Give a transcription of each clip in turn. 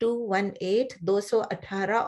218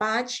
5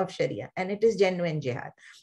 of Sharia and it is genuine jihad.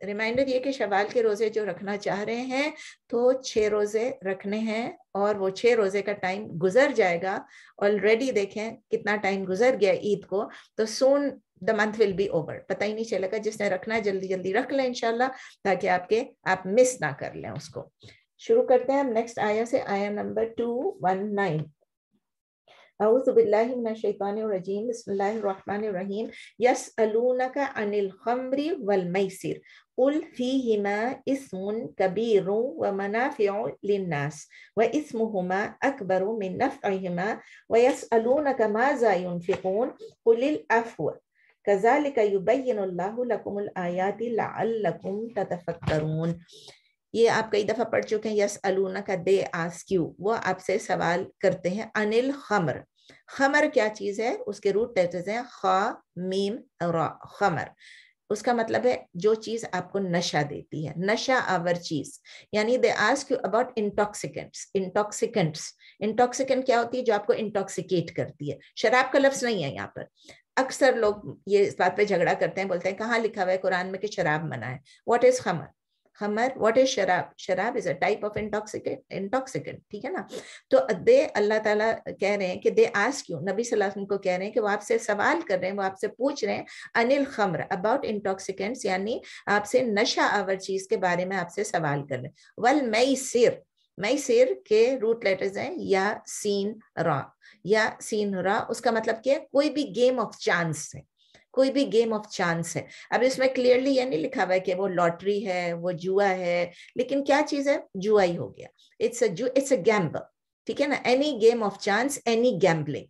Reminder یہ کہ شوال کے روزے جو رکھنا چاہ رہے ہیں تو 6 روزے رکھنے ہیں اور وہ 6 روزے کا ٹائم گزر جائے گا. آلریڈی دیکھیں کتنا ٹائم گزر گیا عید کو, تو سون the month will be over. پتہ ہی نہیں چلے گا. جس نے رکھنا ہے جلدی جلدی رکھ لیں انشاءاللہ, تاکہ آپ مس نہ کر لیں اس کو. شروع کرتے ہیں ہم نیکسٹ آیا سے, آیا نمبر 219. اعوذ باللہ من الشیطان الرجیم, بسم اللہ الرحمن الرحیم. یسألونک عن الخمر والمیسر قل فیہما اسم کبیر ومنافع للناس واسمہما اکبر من نفعہما ویسألونک ماذا ينفقون قل العفو کذالک یبین اللہ لکم الآیات لعلکم تتفکرون. یہ آپ کئی دفعہ پڑھ چکے ہیں. یسألونک دے آسک یو, وہ آپ سے سوال کرتے ہیں. عن الخمر, خمر کیا چیز ہے؟ اس کے روٹ لیٹرز ہیں خا میم را. خمر اس کا مطلب ہے جو چیز آپ کو نشہ دیتی ہے, نشہ آور چیز. یعنی دے آسک یو اباؤٹ انٹاکسیکنٹس. انٹاکسیکنٹ کیا ہوتی ہے؟ جو آپ کو انٹاکسیکیٹ کرتی ہے. شراب کا لفظ نہیں ہے یہاں پر. اکثر لوگ یہ اس بات پہ جھگڑا کرتے ہیں, بولتے ہیں کہاں لکھا ہوا ہے قرآن میں کہ شراب منع ہے. What is خمر؟ خمر واٹ از شراب؟ شراب از اے ٹائپ آف انٹاکسیکنٹ. ٹھیک ہے نا. تو دے اللہ تعالیٰ کہہ رہے ہیں کہ دے آسک یو, نبی صلی اللہ علیہ وسلم کو کہہ رہے ہیں کہ وہ آپ سے سوال کر رہے ہیں, وہ آپ سے پوچھ رہے ہیں عن الخمر, اباؤٹ انٹاکسیکنٹس, یعنی آپ سے نشہ آور چیز کے بارے میں آپ سے سوال کر رہے ہیں. والمیسر, میسر کے روٹ لیٹرز ہیں یا سین را. یا سین را اس کا مطلب کیا ہے؟ کوئی بھی گیم آف چانس ہے, کوئی بھی گیم آف چانس ہے. اب اس میں کلیئرلی یہ نہیں لکھا ہوا ہے کہ وہ لاٹری ہے, وہ جوا ہے, لیکن کیا چیز ہے؟ جوا ہی ہو گیا. It's a gamble. ٹھیک ہے نا. Any game of chance, any gambling,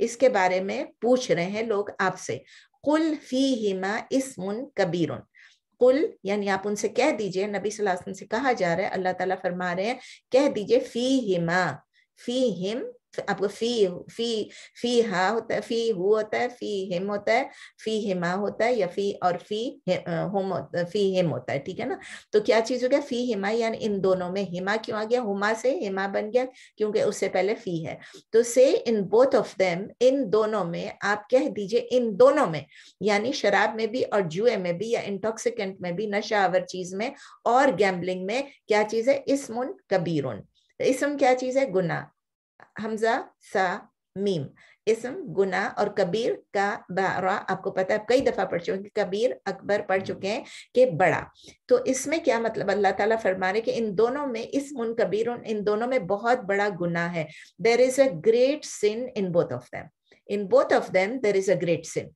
اس کے بارے میں پوچھ رہے ہیں لوگ آپ سے. قل فیہما اسم کبیر. قل یعنی آپ ان سے کہہ دیجئے, نبی صلی اللہ علیہ وسلم سے کہا جا رہا ہے, اللہ تعالیٰ فرما رہے ہیں کہہ دیجئے فیہما, فیہم, آپ کو فی ہا ہوتا ہے, فی ہو ہوتا ہے, فی ہم ہوتا ہے, فی ہما ہوتا ہے, یا فی اور فی ہم ہوتا ہے. ٹھیک ہے نا. تو کیا چیز ہو گیا؟ فی ہما یعنی ان دونوں میں. ہما کیوں آ گیا؟ ہما سے ہما بن گیا کیونکہ اس سے پہلے فی ہے. تو سے ان بوتھ آف دیم, ان دونوں میں. آپ کہہ دیجئے ان دونوں میں, یعنی شراب میں بھی اور جوئے میں بھی, یا انٹاکسیکنٹ میں بھی, نشہ آور چیز میں اور گیمبلنگ میں کیا چیز ہے؟ اسم کبیرن. اسم کیا چیز ہے؟ گناہ. حمزہ سا میم, اسم گناہ, اور کبیر کا بارا آپ کو پتہ ہے, کئی دفعہ پڑھ چکے ہیں, کبیر اکبر پڑھ چکے ہیں کہ بڑا. تو اس میں کیا مطلب؟ اللہ تعالیٰ فرما رہے کہ ان دونوں میں اسم کبیر, ان دونوں میں بہت بڑا گناہ ہے. there is a great sin in both of them. In both of them there is a great sin.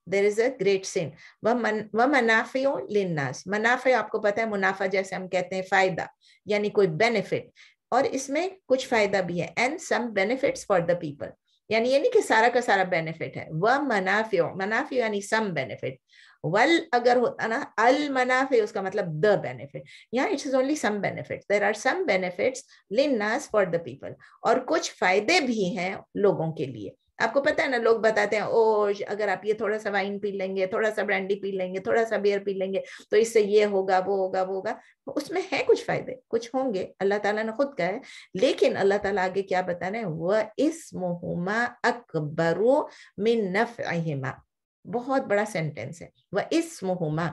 There is a great sin. وَمَنَافِعُ لِلنَّاسِ. منافع آپ کو پتہ ہے, منافع جیسے ہم کہتے ہیں فائدہ, یعنی کوئی بینیفٹ, اور اس میں کچھ فائدہ بھی ہے. and some benefits for the people. یعنی یہ نہیں کہ سارا کا سارا بینیفٹ ہے. وَمَنَافِعُ, منافع یعنی some benefit. ول اگر ہوتا نا المنافع, اس کا مطلب the benefit. یہاں it is only some benefits. There are some benefits للناس for the people. اور کچھ فائدے بھی ہیں لوگوں کے لیے. آپ کو پتہ ہے نا, لوگ بتاتے ہیں او اگر آپ یہ تھوڑا سا وائن پی لیں گے, تھوڑا سا برانڈی پی لیں گے, تھوڑا سا بیئر پی لیں گے, تو اس سے یہ ہوگا, وہ ہوگا, وہ ہوگا. اس میں ہے کچھ فائدے, کچھ ہوں گے, اللہ تعالیٰ نے خود کہا ہے. لیکن اللہ تعالیٰ آگے کیا بتا رہے ہیں؟ وَإِسْمُهُمَا أَكْبَرُ مِن نَفْعِهِمَا. بہت بڑا سینٹینس ہے. وَإِسْمُهُمَا,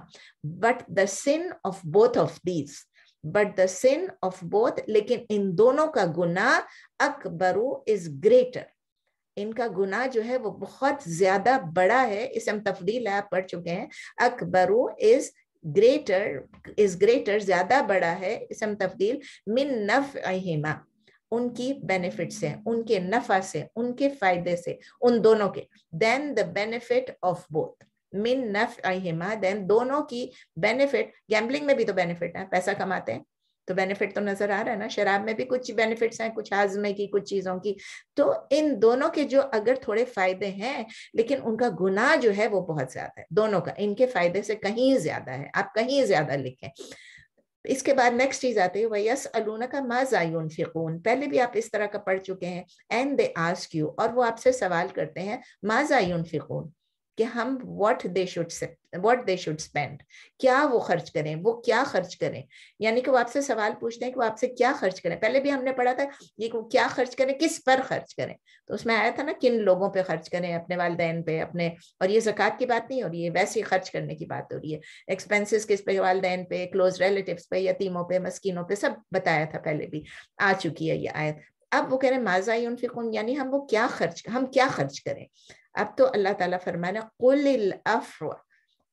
but the sin of both of these, but the sin of both, لیکن ان دونوں کا گناہ اکبر is greater. ان کا گناہ جو ہے وہ بہت زیادہ بڑا ہے. اسم تفضیل ہے, آپ پڑھ چکے ہیں. اکبرو is greater, زیادہ بڑا ہے. اسم تفضیل من نفعہما, ان کی بینیفٹ سے, ان کے نفع سے, ان کے فائدے سے, ان دونوں کے. then the benefit of both. من نفعہما, then دونوں کی بینیفٹ. گیمبلنگ میں بھی تو بینیفٹ ہے, پیسہ کماتے ہیں تو بینیفٹ تو نظر آ رہا ہے نا. شراب میں بھی کچھ بینیفٹس ہیں, کچھ ہاضمے کی, کچھ چیزوں کی. تو ان دونوں کے جو اگر تھوڑے فائدے ہیں, لیکن ان کا گناہ جو ہے وہ بہت زیادہ ہے. دونوں کا, ان کے فائدے سے کہیں زیادہ ہے. آپ کہیں زیادہ لکھیں. اس کے بعد نیکسٹ چیز آتی ہے وَيَسْأَلُونَكَ مَاذَا يُنْفِقُونَ. پہلے بھی آپ اس طرح کا پڑھ چکے ہیں. and they ask you, اور وہ آپ سے سوال کرتے ہیں مَاذَا يُنْفِقُونَ, کہ ہم what they should spend, کیا وہ خرچ کریں, وہ کیا خرچ کریں. یعنی کہ وہ آپ سے سوال پوچھتے ہیں کہ وہ آپ سے کیا خرچ کریں. پہلے بھی ہم نے پڑھا تھا یہ کہ کیا خرچ کریں, کس پر خرچ کریں. تو اس میں آیا تھا نا کن لوگوں پہ خرچ کریں, اپنے والدین پہ, اپنے, اور یہ زکوٰۃ کی بات نہیں ہو رہی ہے, ویسے خرچ کرنے کی بات ہو رہی ہے. ایکسپینسز کس پہ, والدین پہ, کلوز ریلیٹیوز پہ, یتیموں پہ, مسکینوں پہ, سب بتایا تھا, پہلے بھی آ چکی ہے یہ آیت. اب وہ کہہ رہے ہیں ماذا ينفقون, یعنی ہم کیا خرچ کریں. اب تو اللہ تعالیٰ فرمانا قل العفو,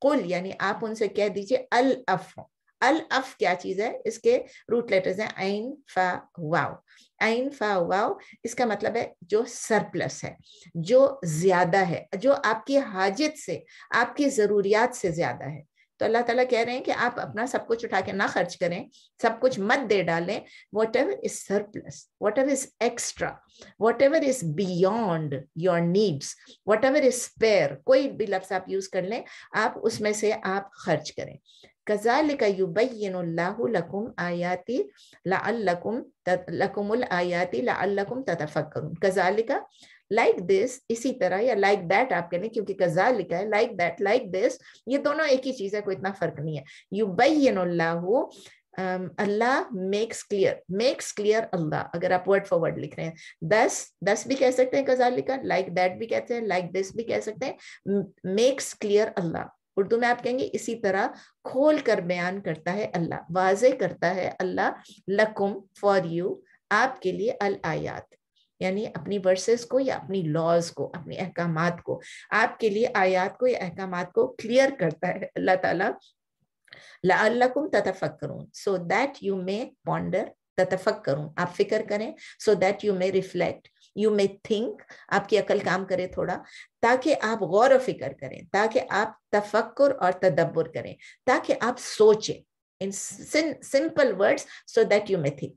قل یعنی آپ ان سے کہہ دیجئے العفو. العف کیا چیز ہے, اس کے روٹ لیٹرز ہیں عین فا واو. عین فا واو اس کا مطلب ہے جو سرپلس ہے, جو زیادہ ہے, جو آپ کی حاجت سے, آپ کی ضروریات سے زیادہ ہے. تو اللہ تعالیٰ کہہ رہے ہیں کہ آپ اپنا سب کچھ اٹھا کے نہ خرچ کریں, سب کچھ مت دے ڈالیں. whatever is surplus, whatever is extra, whatever is beyond your needs, whatever is spare, کوئی بھی لفظ آپ یوز کر لیں, آپ اس میں سے آپ خرچ کریں. كَذَلِكَ يُبَيِّنُ اللَّهُ لَكُمْ آيَاتِ لَكُمُ الْآيَاتِ لَعَلَّكُمْ تَتَفَكَّرُونَ. كَذَلِكَ like this, اسی طرح, یا like that آپ کہہ لیں, کیونکہ كَذَلِكَ ہے, like that, like this, یہ دونوں ایک ہی چیز ہے, کوئی اتنا فرق نہیں ہے. يُبَيِّنُ اللَّهُ, اللہ makes clear اللہ, اگر آپ word for word لکھ رہے ہیں. دس بھی کہہ سکتے ہیں كَذَلِكَ, like that بھی کہتے ہیں, like this بھی کہہ سکتے ہیں. makes clear اللہ, اردو میں آپ کہیں گے اسی طرح کھول کر بیان کرتا ہے اللہ, واضح کرتا ہے اللہ, لکم فار یو, آپ کے لیے, الآیات یعنی اپنی ورسز کو یا اپنی لاز کو, اپنی احکامات کو, آپ کے لیے آیات کو یا احکامات کو کلیئر کرتا ہے اللہ تعالیٰ. لعلکم تتفکرون, so that you may ponder, تتفکرون آپ فکر کریں, so that you may reflect, you may think, آپ کی عقل کام کرے تھوڑا, تاکہ آپ غور و فکر کریں, تاکہ آپ تفکر اور تدبر کریں, تاکہ آپ سوچیں. in simple words, so that you may think,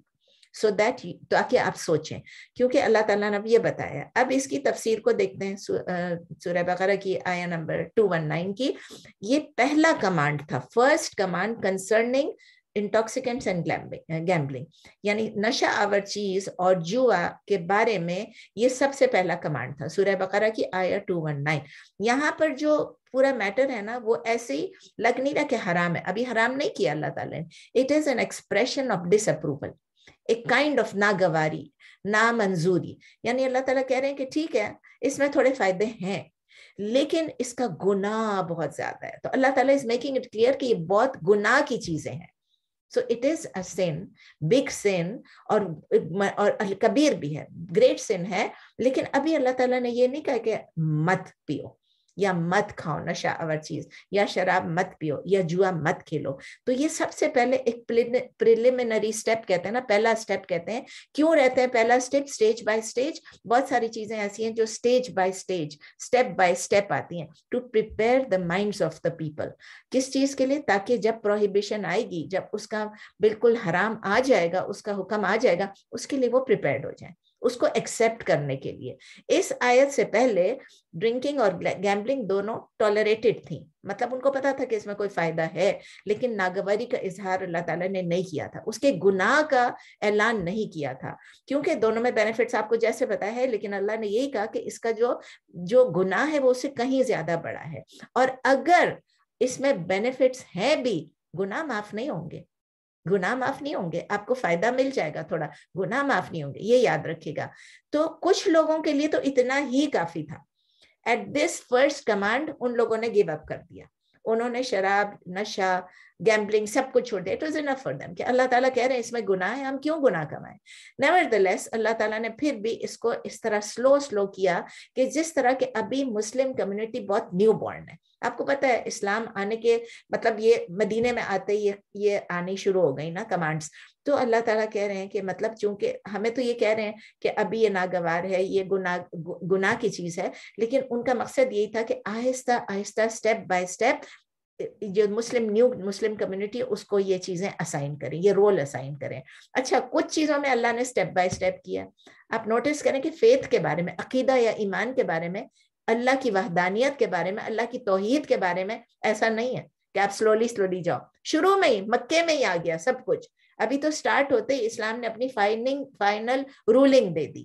so that تاکہ آپ سوچیں, کیونکہ اللہ تعالیٰ نے یہ بتایا. اب اس کی تفسیر کو دیکھتے ہیں سورہ بقرہ کی آیہ نمبر 219 کی. یہ پہلا کمانڈ تھا, first command concerning انٹاکسیکینٹس and gambling, یعنی نشہ آور چیز اور جوا کے بارے میں یہ سب سے پہلا کمانڈ تھا, سورہ بقرہ کی آیہ 219. یہاں پر جو پورا میٹر ہے نا, وہ ایسے ہی لگ نہیں رہا کہ حرام ہے, ابھی حرام نہیں کیا اللہ تعالیٰ نے. It is an expression of disapproval اپروول, ایک کائنڈ آف ناگواری, نامنظوری. یعنی اللہ تعالیٰ کہہ رہے ہیں کہ ٹھیک ہے اس میں تھوڑے فائدے ہیں, لیکن اس کا گناہ بہت زیادہ ہے. تو اللہ تعالیٰ is making it clear کہ یہ بہت گناہ کی چیزیں ہیں. So it is a sin, big sin, اور کبیر بھی ہے, great sin ہے. لیکن ابھی اللہ تعالیٰ نے یہ نہیں کہا کہ مت پیو یا مت کھاؤ نشہ آور چیز, یا شراب مت پیو, یا جوا مت کھیلو. تو یہ سب سے پہلے ایک پریلیمنری سٹیپ کہتے ہیں نا, پہلا سٹیپ کہتے ہیں. کیوں رہتے ہیں پہلا سٹیپ؟ Stage by stage. بہت ساری چیزیں ایسی ہیں جو stage by stage, step by step آتی ہیں, to prepare the minds of the people. کس چیز کے لیے؟ تاکہ جب پروہیبیشن آئے گی, جب اس کا بالکل حرام آ جائے گا, اس کا حکم آ جائے گا, اس کے لیے وہ پریپیئرڈ ہو جائیں, اس کو ایکسیپٹ کرنے کے لیے. اس آیت سے پہلے ڈرنکنگ اور گیمبلنگ دونوں ٹالریٹڈ تھیں, مطلب ان کو پتا تھا کہ اس میں کوئی فائدہ ہے, لیکن ناگواری کا اظہار اللہ تعالیٰ نے نہیں کیا تھا, اس کے گناہ کا اعلان نہیں کیا تھا, کیونکہ دونوں میں بینیفٹس آپ کو جیسے بتایا ہے, لیکن اللہ نے یہی کہا کہ اس کا جو گناہ ہے وہ اس سے کہیں زیادہ بڑا ہے. اور اگر اس میں بینیفٹس ہیں بھی, گناہ معاف نہیں ہوں گے, گناہ معاف نہیں ہوں گے. آپ کو فائدہ مل جائے گا تھوڑا, گناہ معاف نہیں ہوں گے, یہ یاد رکھے گا. تو کچھ لوگوں کے لیے تو اتنا ہی کافی تھا. ایٹ دس فرسٹ کمانڈ ان لوگوں نے گیو اپ کر دیا, انہوں نے شراب, نشہ, گیمبلنگ سب کچھ چھوڑ دیا. It was enough for them کہ اللہ تعالیٰ کہہ رہے ہیں اس میں گناہ ہے, ہم کیوں گناہ کمائیں. نیورتھلیس اللہ تعالیٰ نے پھر بھی اس کو اس طرح سلو کیا کہ جس طرح کہ ابھی مسلم کمیونٹی بہت نیو بورن ہے. آپ کو پتہ ہے اسلام آنے کے مطلب یہ مدینے میں آتے ہی یہ آنی شروع ہو گئی نا کمانڈس. تو اللہ تعالیٰ کہہ رہے ہیں کہ مطلب چونکہ ہمیں تو یہ کہہ رہے ہیں کہ ابھی یہ ناگوار ہے, یہ گناہ کی چیز ہے, لیکن ان کا مقصد یہی تھا کہ آہستہ آہستہ سٹیپ بائی سٹیپ جو نیو مسلم کمیونٹی اس کو یہ چیزیں اسائن کریں, یہ رول اسائن کریں. اچھا, کچھ چیزوں میں اللہ نے سٹیپ بائی سٹیپ کیا. آپ نوٹس کریں کہ فیتھ کے بارے میں, عقیدہ یا ایمان کے بارے میں, اللہ کی وحدانیت کے بارے میں, اللہ کی توحید کے بارے میں ایسا نہیں ہے کہ آپ سلولی جاؤ. شروع میں ہی مکے میں ہی آ گیا سب کچھ. ابھی تو سٹارٹ ہوتے ہی اسلام نے اپنی فائنل رولنگ دے دی.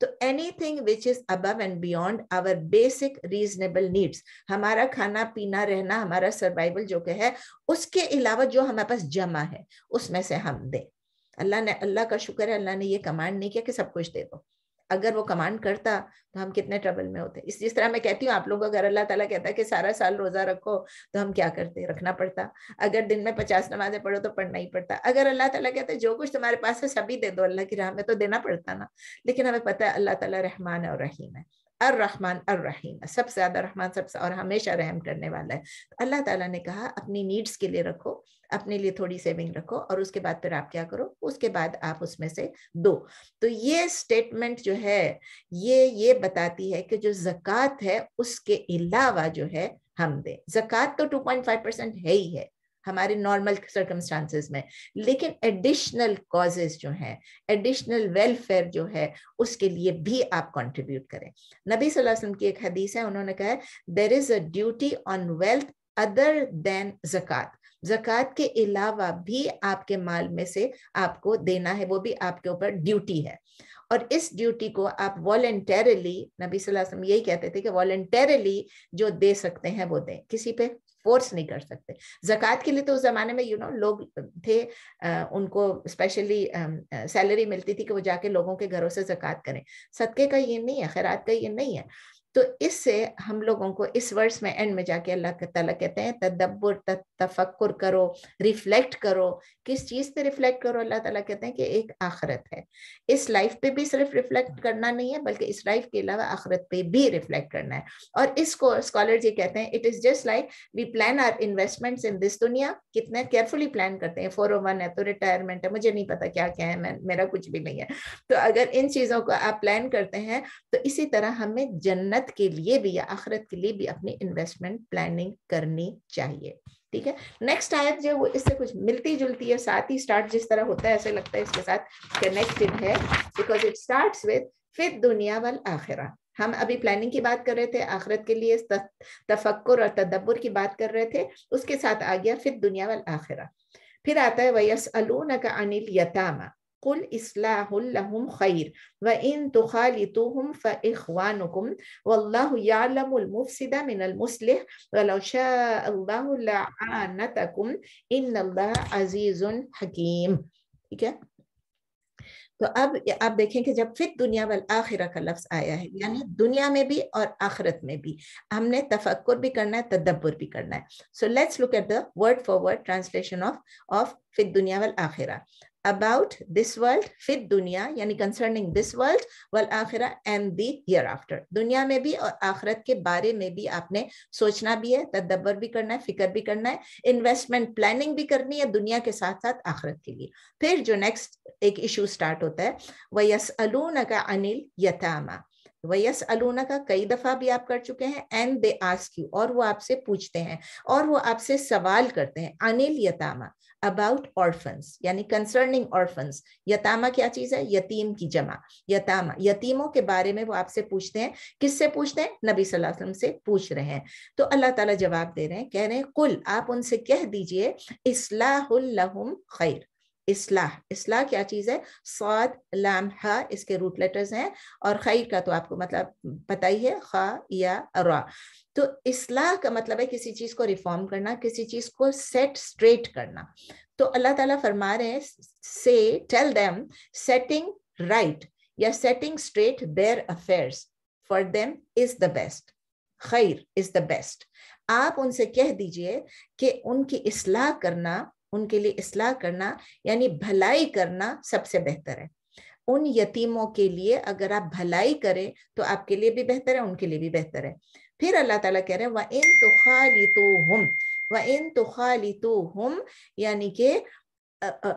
تو anything which is above and beyond our basic reasonable needs, ہمارا کھانا پینا رہنا, ہمارا سروائیول جو کہ ہے, اس کے علاوہ جو ہمارے پاس جمع ہے اس میں سے ہم دیں. اللہ کا شکر ہے, اللہ نے یہ کمانڈ نہیں کیا کہ سب کچھ دے دو. اگر وہ کمانڈ کرتا تو ہم کتنے ٹربل میں ہوتے. جس طرح میں کہتی ہوں آپ لوگوں کو, اگر اللہ تعالیٰ کہتا ہے کہ سارا سال روزہ رکھو تو ہم کیا کرتے, رکھنا پڑتا. اگر دن میں 50 نمازیں پڑھو تو پڑھنا ہی پڑتا. اگر اللہ تعالیٰ کہتا ہے جو کچھ تمہارے پاس ہے سبھی دے دو اللہ کی راہ میں, تو دینا پڑتا نا. لیکن ہمیں پتہ ہے اللہ تعالیٰ رحمان اور رحیم ہے, الرحمن الرحیم, سب سے زیادہ رحمان, سب سے, اور ہمیشہ رحم کرنے والا ہے. اللہ تعالیٰ نے کہا اپنی نیڈس کے لیے رکھو, اپنے لیے تھوڑی سیونگ رکھو, اور اس کے بعد پھر آپ کیا کرو, اس کے بعد آپ اس میں سے دو. تو یہ سٹیٹمنٹ جو ہے یہ بتاتی ہے کہ جو زکوٰۃ ہے اس کے علاوہ جو ہے ہم دیں. زکوٰۃ تو 2.5% ہے ہی ہے ہمارے نارمل سرکمسٹانسز میں, لیکن ایڈیشنل کازز جو ہیں, ایڈیشنل ویلفیئر جو ہے, اس کے لیے بھی آپ کنٹریبیوٹ کریں. نبی صلی اللہ علیہ وسلم کی ایک حدیث ہے, انہوں نے کہا ہے there is a duty on wealth other than زکوٰۃ. زکوٰۃ کے علاوہ بھی آپ کے مال میں سے آپ کو دینا ہے, وہ بھی آپ کے اوپر ڈیوٹی ہے. اور اس ڈیوٹی کو آپ والنٹیرلی, نبی صلی اللہ علیہ وسلم یہی کہتے تھے کہ والنٹیرلی جو دے سکتے ہیں وہ دیں, کسی پہ فورس نہیں کر سکتے. زکوٰۃ کے لیے تو اس زمانے میں لوگ تھے, ان کو اسپیشلی سیلری ملتی تھی کہ وہ جا کے لوگوں کے گھروں سے زکوٰۃ کریں. صدقے کا یہ نہیں ہے, خیرات کا یہ نہیں ہے. تو اس سے ہم لوگوں کو اس ورس میں اینڈ میں جا کے اللہ تعالیٰ کہتے ہیں تدبر, تفکر کرو, ریفلیکٹ کرو. کس چیز پہ ریفلیکٹ کرو؟ اللہ تعالیٰ کہتے ہیں کہ ایک آخرت ہے, اس لائف پہ بھی صرف ریفلیکٹ کرنا نہیں ہے بلکہ اس لائف کے علاوہ آخرت پہ بھی ریفلیکٹ کرنا ہے. اور اس کو اسکالرز یہ کہتے ہیں, it is just like we plan are investments in دس دنیا. کتنے کیئرفلی پلان کرتے ہیں, 401 ہے تو ریٹائرمنٹ ہے, مجھے نہیں پتا کیا کیا ہے, میرا کچھ بھی نہیں ہے. تو اگر ان چیزوں کو آپ پلان کرتے ہیں تو اسی طرح ہمیں جنت کے لیے بھی یا آخرت کے لیے بھی اپنی انویسٹمنٹ پلاننگ کرنی چاہیے. ٹھیک ہے. نیکسٹ آیت جو اس سے کچھ ملتی جلتی ہے, ساتھ ہی سٹارٹ جس طرح ہوتا ہے ایسے لگتا ہے اس کے ساتھ کنیکٹڈ ہے, بیکاز اٹ سٹارٹس ود فی الدنیا والآخرہ. ہم ابھی پلاننگ کی بات کر رہے تھے, آخرت کے لیے تفکر اور تدبر کی بات کر رہے تھے, اس کے ساتھ آ گیا فی الدنیا والآخرہ. پھر آتا ہے وَيَسْأَلُونَكَ عَنِ الْيَتَامَى قُلْ إِصْلَاحٌ لَهُمْ خَيْرٌ وَإِن تُخَالِطُوهُمْ فَإِخْوَانُكُمْ وَاللَّهُ يَعْلَمُ الْمُفْسِدَ مِنَ الْمُصْلِحِ وَلَوْ شَاءَ اللَّهُ لَأَعَانَتَكُمْ إِنَّ اللَّهَ عَزِيزٌ حَكِيمٌ. ٹھیک ہے. تو اب آپ دیکھیں کہ جب فی الدنیا والآخرہ کا لفظ آیا ہے, یعنی دنیا میں بھی اور آخرت میں بھی ہم نے تفکر بھی کرنا ہے, تدبر بھی کرنا ہے. So let's look at the word for word translation of فی الدنیا والآخرہ. About this world, فی الدنیا یعنی concerning this world, والآخرہ and the hereafter. دنیا میں بھی اور آخرت کے بارے میں بھی آپ نے سوچنا بھی ہے, تدبر بھی کرنا ہے, فکر بھی کرنا ہے, انویسٹمنٹ پلاننگ بھی کرنی ہے دنیا کے ساتھ ساتھ آخرت کے لیے. پھر جو نیکسٹ ایک ایشو سٹارٹ ہوتا ہے, وَيَسْأَلُونَكَ عَنِ الْيَتَامَى. وَيَسْأَلُونَكَ کئی دفعہ بھی آپ کر چکے ہیں, and they ask you, اور وہ آپ سے پوچھتے ہیں اور وہ آپ سے سوال کرتے ہیں, عَنِ الْيَتَامَى, about orphans, یعنی concerning orphans. یتامہ کیا چیز ہے؟ یتیم کی جمع, یتامہ, یتیموں کے بارے میں وہ آپ سے پوچھتے ہیں. کس سے پوچھتے ہیں؟ نبی صلی اللہ علیہ وسلم سے پوچھ رہے ہیں. تو اللہ تعالیٰ جواب دے رہے ہیں, کہہ رہے ہیں قل, آپ ان سے کہہ دیجئے, اصلاح لہم خیر. اصلاح, اصلاح کیا چیز ہے؟ صاد لام ہا اس کے روٹ لیٹرز ہیں, اور خیر کا تو آپ کو مطلب پتہ ہی ہے, خا یا را. تو اصلاح کا مطلب ہے کسی چیز کو ریفارم کرنا, کسی چیز کو سیٹ سٹریٹ کرنا. تو اللہ تعالیٰ فرما رہے ہیں, say tell them setting right یا setting straight their affairs for them is the best. خیر is the best. آپ ان سے کہہ دیجئے کہ ان کی اصلاح کرنا, ان کے لیے اصلاح کرنا یعنی بھلائی کرنا سب سے بہتر ہے. ان یتیموں کے لیے اگر آپ بھلائی کریں تو آپ کے لیے بھی بہتر ہے, ان کے لیے بھی بہتر ہے. پھر اللہ تعالیٰ کہہ رہے ہیں وَإِن تُخَالِطُوهُمْ, وَإِن تُخَالِطُوهُمْ یعنی کہ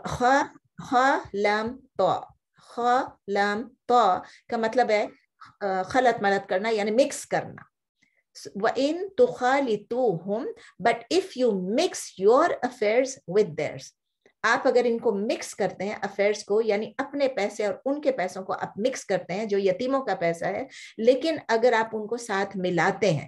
خا لام طا, خا لام طا کا مطلب ہے خلط ملط کرنا یعنی مکس کرنا. وَإِن تُخَالِطُوهُمْ, but if you mix your affairs with theirs, آپ اگر ان کو مکس کرتے ہیں افیئرس کو, یعنی اپنے پیسے اور ان کے پیسوں کو آپ مکس کرتے ہیں جو یتیموں کا پیسہ ہے, لیکن اگر آپ ان کو ساتھ ملاتے ہیں,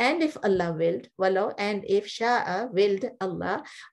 and if Allah willed, walau, and if sha'a, willed Allah,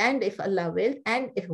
and if Allah willed, and if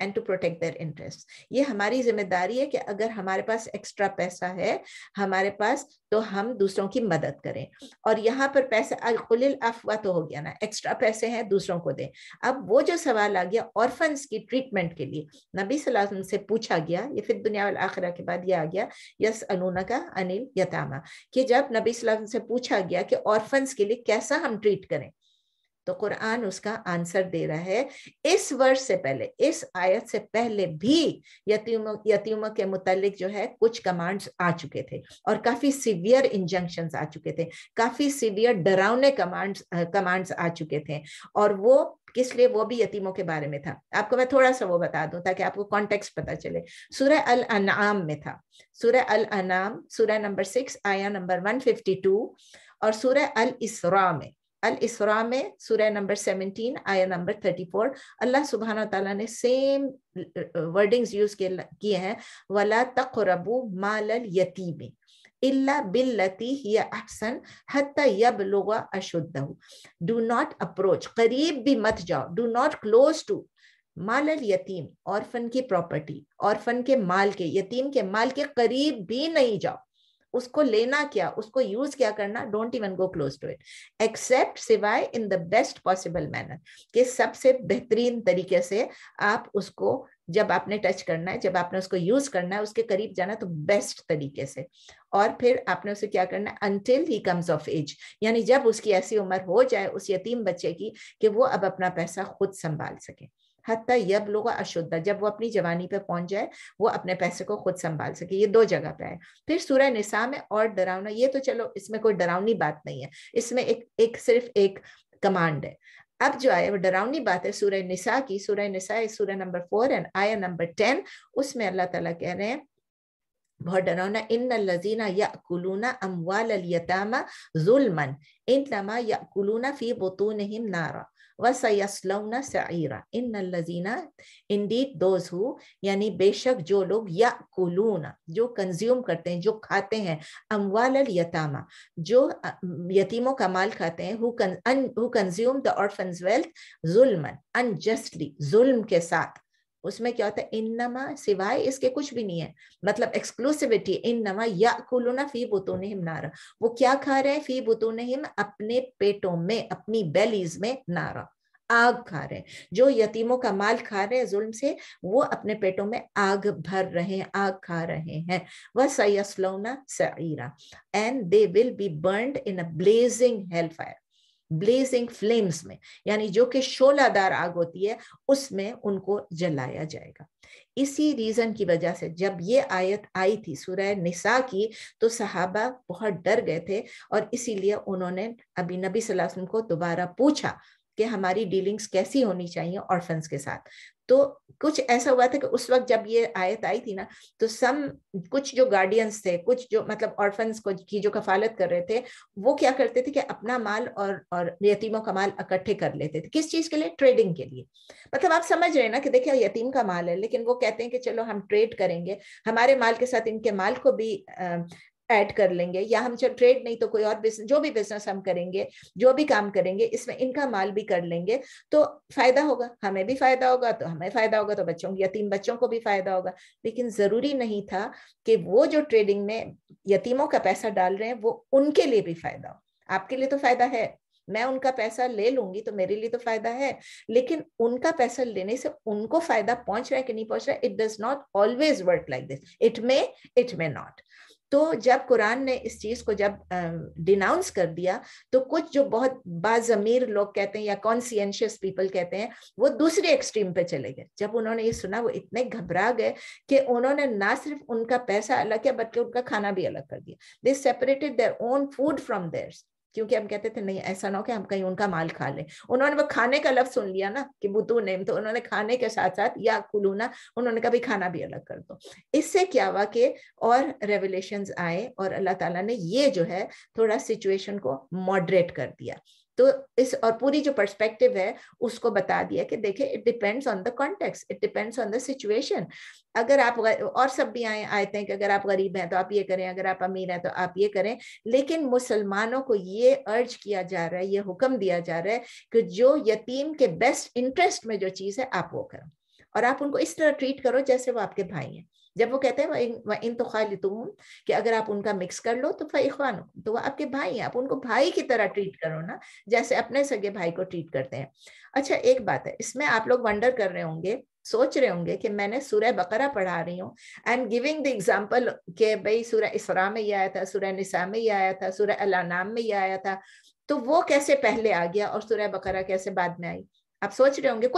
and to protect their interests. یہ ہماری ذمہ داری ہے کہ اگر ہمارے پاس ایکسٹرا پیسہ ہے ہمارے پاس تو ہم دوسروں کی مدد کریں. اور یہاں پر پیسہ قل العفو تو ہو گیا نا, ایکسٹرا پیسے ہیں دوسروں کو دیں. اب وہ جو سوال آ گیا آرفنس کی ٹریٹمنٹ کے لیے, نبی صلی اللہ علیہ وسلم سے پوچھا گیا, یہ پھر دنیا والآخرہ کے بعد یہ آ گیا یسألونک عن الیتامی, کہ جب نبی صلی اللہ علیہ وسلم سے پوچھا گیا کہ آرفنس کے لیے کیسا ہم ٹریٹ کریں, تو قرآن اس کا آنسر دے رہا ہے. اس ورس سے پہلے, اس آیت سے پہلے بھی یتیموں کے متعلق جو ہے کچھ کمانڈز آ چکے تھے اور کافی سیویئر انجنکشنز آ چکے تھے, کافی سیویئر ڈراؤنے کمانڈز آ چکے تھے. اور وہ کس لیے, وہ بھی یتیموں کے بارے میں تھا. آپ کو میں تھوڑا سا وہ بتا دوں تاکہ آپ کو کانٹیکسٹ پتا چلے. سورہ الانعام میں تھا, سورہ الانعام سورہ نمبر 6 آیا نمبر 152, اور سورہ الاسراء میں سورہ نمبر 17 آیا نمبر 34 اللہ سبحانہ وتعالیٰ نے سیم ورڈنگز یوز کیے ہیں, وَلَا تَقْرَبُوا مَالَ الْيَتِيمِ إِلَّا بِالَّتِي هِيَ أَحْسَنُ حَتَّى يَبْلُغَ أَشُدَّهُ. Do not approach, قریب بھی مت جاؤ, do not close to mall الیتیم, orphan کی پراپرٹی, orphan کے مال کے, یتیم کے مال کے قریب بھی نہیں جاؤ. اس کو لینا کیا, اس کو یوز کیا کرنا, don't even go close to it except سوائے in the best possible manner, کہ سب سے بہترین طریقے سے آپ اس کو جب آپ نے ٹچ کرنا ہے, جب آپ نے اس کو یوز کرنا ہے, اس کے قریب جانا تو بیسٹ طریقے سے. اور پھر آپ نے اسے کیا کرنا ہے, until he comes of age, یعنی جب اس کی ایسی عمر ہو جائے اس یتیم بچے کی کہ وہ اب اپنا پیسہ خود سنبھال سکے. حتیٰ یبلغ اشدہ, جب وہ اپنی جوانی پہ پہنچ جائے وہ اپنے پیسے کو خود سنبھال سکے. یہ دو جگہ پہ ہے. پھر سورہ نساء میں اور ڈراؤنا, یہ تو چلو اس میں کوئی ڈراؤنی بات نہیں ہے, اس میں صرف ایک کمانڈ ہے. اب جو آئے وہ ڈراؤنی بات ہے سورہ نساء کی. سورہ نساء سورہ نمبر 4 اور آیا نمبر 10, اس میں اللہ تعالیٰ کہہ رہے ہیں بہت ڈراؤنا, ان الذین یأکلون اموال الیتامی ظلما انما یأکلون فی بطونہم نارا وَسَيَصْلَوْنَ سَعِيرًا. ان الذین, indeed those who, یعنی بے شک جو لوگ, یأکلون جو کنزیوم کرتے ہیں, جو کھاتے ہیں, اموال الیتامی جو یتیموں کا مال کھاتے ہیں, who consume the orphan's wealth ظلما, unjustly, ظلم کے ساتھ. اس میں کیا ہوتا ہے, انما سوائے اس کے کچھ بھی نہیں ہے, مطلب ایکسکلوسیوٹی, انما یأکلون فی بطونہم نارا, وہ کیا کھا رہے ہیں, فی بطونہم اپنے پیٹوں میں, اپنی بیلیز میں, نارا آگ کھا رہے ہیں. جو یتیموں کا مال کھا رہے ہیں ظلم سے, وہ اپنے پیٹوں میں آگ بھر رہے ہیں, آگ کھا رہے ہیں. وَسَيَصْلَوْنَ سَعِيرًا and they will be burned in a blazing hellfire. Blazing فلیمز میں, یعنی جو کہ شعلہ دار آگ ہوتی ہے, اس میں ان کو جلایا جائے گا. اسی ریزن کی وجہ سے جب یہ آیت آئی تھی سورہ نساء کی تو صحابہ بہت ڈر گئے تھے, اور اسی لیے انہوں نے ابھی نبی صلی اللہ علیہ وسلم کو دوبارہ پوچھا کہ ہماری ڈیلنگز کیسی ہونی چاہیے آرفنز کے ساتھ. تو کچھ ایسا ہوا تھا کہ اس وقت جب یہ آیت آئی تھی نا, تو کچھ جو گارڈینز تھے, کچھ جو مطلب آرفنز کی جو کفالت کر رہے تھے, وہ کیا کرتے تھے کہ اپنا مال اور یتیموں کا مال اکٹھے کر لیتے تھے. کس چیز کے لیے, ٹریڈنگ کے لیے. مطلب آپ سمجھ رہے ہیں نا کہ دیکھیں یتیم کا مال ہے, لیکن وہ کہتے ہیں کہ چلو ہم ٹریڈ کریں گے, ہمارے مال کے ساتھ ان کے مال کو بھی ایڈ کر لیں گے, یا ہم چل ٹریڈ نہیں تو کوئی اور بزنس, جو بھی بزنس ہم کریں گے, جو بھی کام کریں گے, اس میں ان کا مال بھی کر لیں گے تو فائدہ ہوگا, ہمیں بھی فائدہ ہوگا, تو ہمیں فائدہ ہوگا تو بچوں, یتیم بچوں کو بھی فائدہ ہوگا. لیکن ضروری نہیں تھا کہ وہ جو ٹریڈنگ میں یتیموں کا پیسہ ڈال رہے ہیں وہ ان کے لیے بھی فائدہ ہو. آپ کے لیے تو فائدہ ہے, میں ان کا پیسہ لے لوں گی تو میرے لیے تو فائدہ ہے, لیکن ان کا پیسہ لینے سے ان کو فائدہ پہنچ رہا ہے کہ نہیں پہنچ رہا ہے, it does not always work like this, it may not. تو جب قرآن نے اس چیز کو جب ڈیناؤنس کر دیا تو کچھ جو بہت باضمیر لوگ کہتے ہیں یا کانسیئنشیس پیپل کہتے ہیں, وہ دوسری ایکسٹریم پہ چلے گئے. جب انہوں نے یہ سنا وہ اتنے گھبرا گئے کہ انہوں نے نہ صرف ان کا پیسہ الگ کیا بلکہ ان کا کھانا بھی الگ کر دیا. They separated their own food from theirs, کیونکہ ہم کہتے تھے نہیں ایسا نہ ہو کہ ہم کہیں ان کا مال کھا لیں. انہوں نے وہ کھانے کا لفظ سن لیا نا کہ بطونہم, تو انہوں نے کھانے کے ساتھ ساتھ یا کلونا, انہوں نے کہا بھی کھانا بھی الگ کر دو. اس سے کیا ہوا کہ اور ریولیشنز آئے اور اللہ تعالیٰ نے یہ جو ہے تھوڑا سچویشن کو ماڈریٹ کر دیا. تو اس اور پوری جو پرسپیکٹو ہے اس کو بتا دیا کہ دیکھیں it depends on the context, it depends on the situation. اگر آپ اور سب بھی آتے ہیں کہ اگر آپ غریب ہیں تو آپ یہ کریں, اگر آپ امیر ہیں تو آپ یہ کریں, لیکن مسلمانوں کو یہ ارج کیا جا رہا ہے, یہ حکم دیا جا رہا ہے کہ جو یتیم کے بیسٹ انٹرسٹ میں جو چیز ہے آپ وہ کریں. اور آپ ان کو اس طرح ٹریٹ کرو جیسے وہ آپ کے بھائی ہیں. جب وہ کہتے ہیں وَإِن تُخَالِطُوهُمْ کہ اگر آپ ان کا مکس کر لو تو فَإِخْوَانُكُمْ تو وہ آپ کے بھائی ہیں, آپ ان کو بھائی کی طرح ٹریٹ کرو نا, جیسے اپنے سگے بھائی کو ٹریٹ کرتے ہیں. اچھا ایک بات ہے, اس میں آپ لوگ ونڈر کر رہے ہوں گے, سوچ رہے ہوں گے کہ میں نے سورہ بقرہ پڑھا رہی ہوں, I am giving the example کہ بھائی سورہ اسراء میں یہ آیا تھا, سورہ نساء میں یہ آیا تھا, سورہ الانعام میں یہ آیا تھا, تو وہ کیسے پہلے آ گیا اور سورہ بقرہ کیسے بعد میں آئی. آپ سوچ رہے ہوں گے,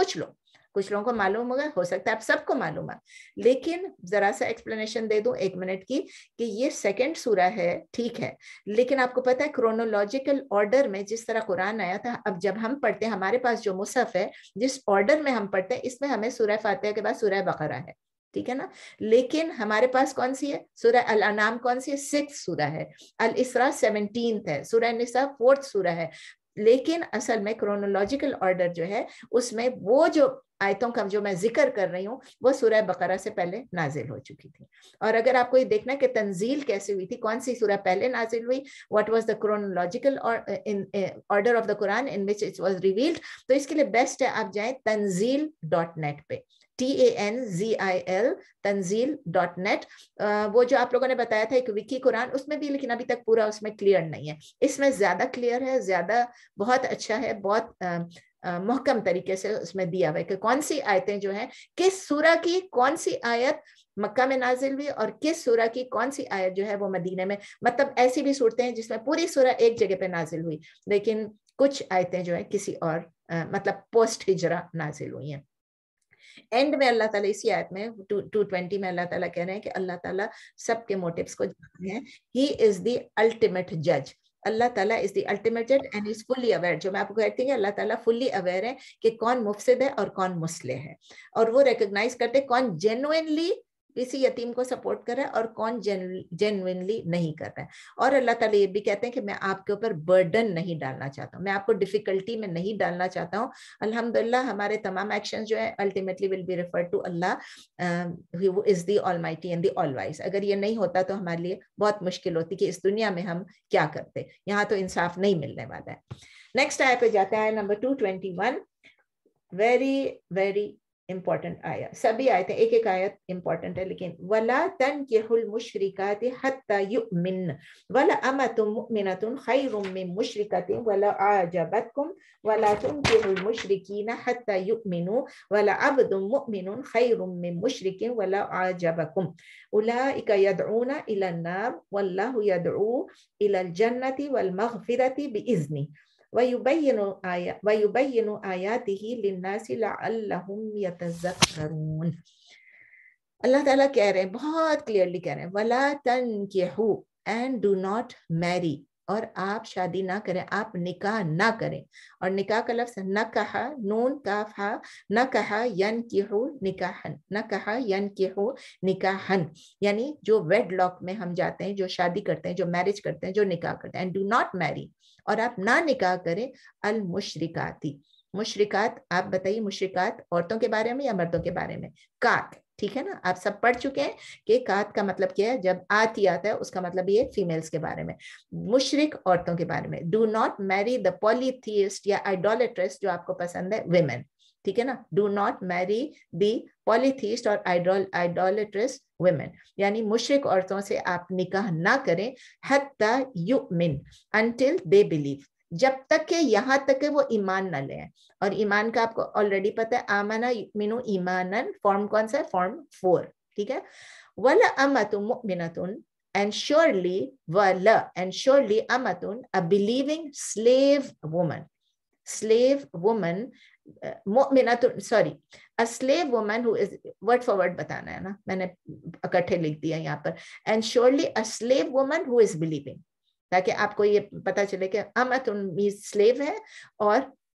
کچھ لوگوں کو معلوم ہوگا, ہو سکتا ہے آپ سب کو معلوم ہے, لیکن ذرا سا ایکسپلینیشن دے دوں 1 منٹ کی کہ یہ سیکنڈ سورہ ہے, ٹھیک ہے, لیکن آپ کو پتا ہے کرونولوجیکل آرڈر میں جس طرح قرآن آیا تھا, اب جب ہم پڑھتے ہیں ہمارے پاس جو مصحف ہے جس آرڈر میں ہم پڑھتے ہیں اس میں ہمیں سورہ فاتحہ کے بعد سورہ بقرہ ہے, ٹھیک ہے نا, لیکن ہمارے پاس کون سی ہے سورہ الانعام, کون سی ہے 6 سورہ ہے, الاسراء 17 ہے, سورہ نساء 4 سورہ ہے, لیکن اصل میں کرونولوجیکل آرڈر جو ہے اس میں وہ جو آیتوں کا جو میں ذکر کر رہی ہوں وہ سورہ بقرہ سے پہلے نازل ہو چکی تھی. اور اگر آپ کو یہ دیکھنا ہے کہ تنزیل کیسے ہوئی تھی, کون سی سورہ پہلے نازل ہوئی, what was the chronological order of the Quran in which it was revealed, تو اس کے لیے بیسٹ ہے آپ جائیں tanzil.net پہ, TANZIL tanzil.net. وہ جو آپ لوگوں نے بتایا تھا ایک وکی قرآن, اس میں بھی, لیکن ابھی تک پورا اس میں کلیئر نہیں ہے, اس میں زیادہ کلیئر ہے, زیادہ بہت اچھا ہے, بہت محکم طریقے سے اس میں دیا ہوا ہے کہ کون سی آیتیں جو ہیں, کس سورہ کی کون سی آیت مکہ میں نازل ہوئی اور کس سورہ کی کون سی آیت جو ہے وہ مدینہ میں, مطلب ایسی بھی صورتیں ہیں جس میں پوری سورہ ایک جگہ پہ نازل ہوئی لیکن کچھ آیتیں جو ہیں کسی اور مطلب پوسٹ ہجرہ نازل ہوئی ہیں. اینڈ میں اللہ تعالیٰ اسی آیت میں 220 میں اللہ تعالیٰ کہہ رہے ہیں کہ اللہ تعالیٰ سب کے موٹیوز کو جانتے ہیں, ہی از دی الٹیمیٹ جج, اللہ تعالیٰ is the ultimate judge and is fully aware. جو میں آپ کو کہتی ہوں اللہ تعالیٰ fully aware ہے کہ کون مفسد ہے اور کون مصلح ہے, اور وہ ریکگنائز کرتے کون جینوئنلی کسی یتیم کو سپورٹ کر رہا ہے اور کون جینوئنلی نہیں کر رہا ہے. اور اللہ تعالیٰ یہ بھی کہتے ہیں کہ میں آپ کے اوپر برڈن نہیں ڈالنا چاہتا ہوں, میں آپ کو ڈیفیکلٹی میں نہیں ڈالنا چاہتا ہوں. الحمدللہ ہمارے تمام ایکشن جو ہے ultimately will be referred to Allah who is the almighty and the all wise. اگر یہ نہیں ہوتا تو ہمارے لیے بہت مشکل ہوتی کہ اس دنیا میں ہم کیا کرتے, یہاں تو انصاف نہیں ملنے والا ہے. نیکسٹ آیت پہ جاتے ہیں, نمبر 221, ویری ویری امپورٹنٹ آیا, سبھی آیتیں ایک ایک آیت امپورٹنٹ ہے, لیکن وَلَا تَنْكِحُوا الْمُشْرِكَاتِ حَتَّى يُؤْمِنَّ وَلَأَمَةٌ مُؤْمِنَةٌ خَيْرٌ مِّن مُشْرِكَةٍ وَلَوْ أَعْجَبَتْكُمْ وَلَا تُنْكِحُوا الْمُشْرِكِينَ حَتَّى يُؤْمِنُوا وَلَعَبْدٌ مُؤْمِنٌ خَيْرٌ مِّن مُشْرِكٍ وَلَوْ أَعْجَبَكُمْ أُولَٰئِكَ يَدْعُونَ إِلَى النَّارِ وَاللَّهُ يَدْعُو إِلَى الْجَنَّةِ وَالْمَغْفِرَةِ بِإِذْنِهِ وَيُبَيِّنُ آيَاتِهِ لِلنَّاسِ لَعَلَّهُمْ يَتَذَكَّرُونَ. اللہ تعالیٰ کہہ رہے ہیں, بہت کلیئرلی کہہ رہے ہیں, وَلَا تَنْكِحُوا and do not marry, اور آپ شادی نہ کریں, آپ نکاح نہ کریں. اور نکاح کا لفظ نکح, نون کاف ہا, نکح ینکحو نکاحن, نکح ینکحو نکاحن, یعنی جو ویڈ لاک میں ہم جاتے ہیں, جو شادی کرتے ہیں, جو میرج کرتے ہیں, جو نکاح کرتے ہیں. and do not marry, اور آپ نہ نکاح کریں المشرکاتی. مشرکات آپ بتائیے, مشرکات عورتوں کے بارے میں یا مردوں کے بارے میں؟ کات, ٹھیک ہے نا, آپ سب پڑھ چکے ہیں کہ کات کا مطلب کیا ہے, جب آتی آتا ہے اس کا مطلب یہ فیمیلز کے بارے میں, مشرک عورتوں کے بارے میں. ڈو ناٹ میری دا پولیتھیسٹ یا آئیڈولیٹرس جو آپ کو پسند ہے ویمن, ٹھیک ہے نا, ڈو ناٹ میری دی پولیتھیسٹ اور آئیڈولیٹرس ویمن, یعنی مشرک عورتوں سے آپ نکاح نہ کریں, حتی یؤمن, انٹل دے بلیو, جب تک کہ یہاں تک کہ وہ ایمان نہ لیں. اور ایمان کا آپ کو آلریڈی پتہ ہے, آمنا یؤمنو ایمانن, فارم کون سا ہے, فارم 4, ٹھیک ہے. وَلَأَمَةٌ مُؤْمِنَةٌ and surely amatun, a believing slave woman, mu'minatun, sorry, a slave woman who is, word for word بتانا ہے نا, میں نے اکٹھے لکھ دیا یہاں پر, and surely a slave woman who is believing, تاکہ آپ کو یہ پتا چلے کہ امتن means slave ہے,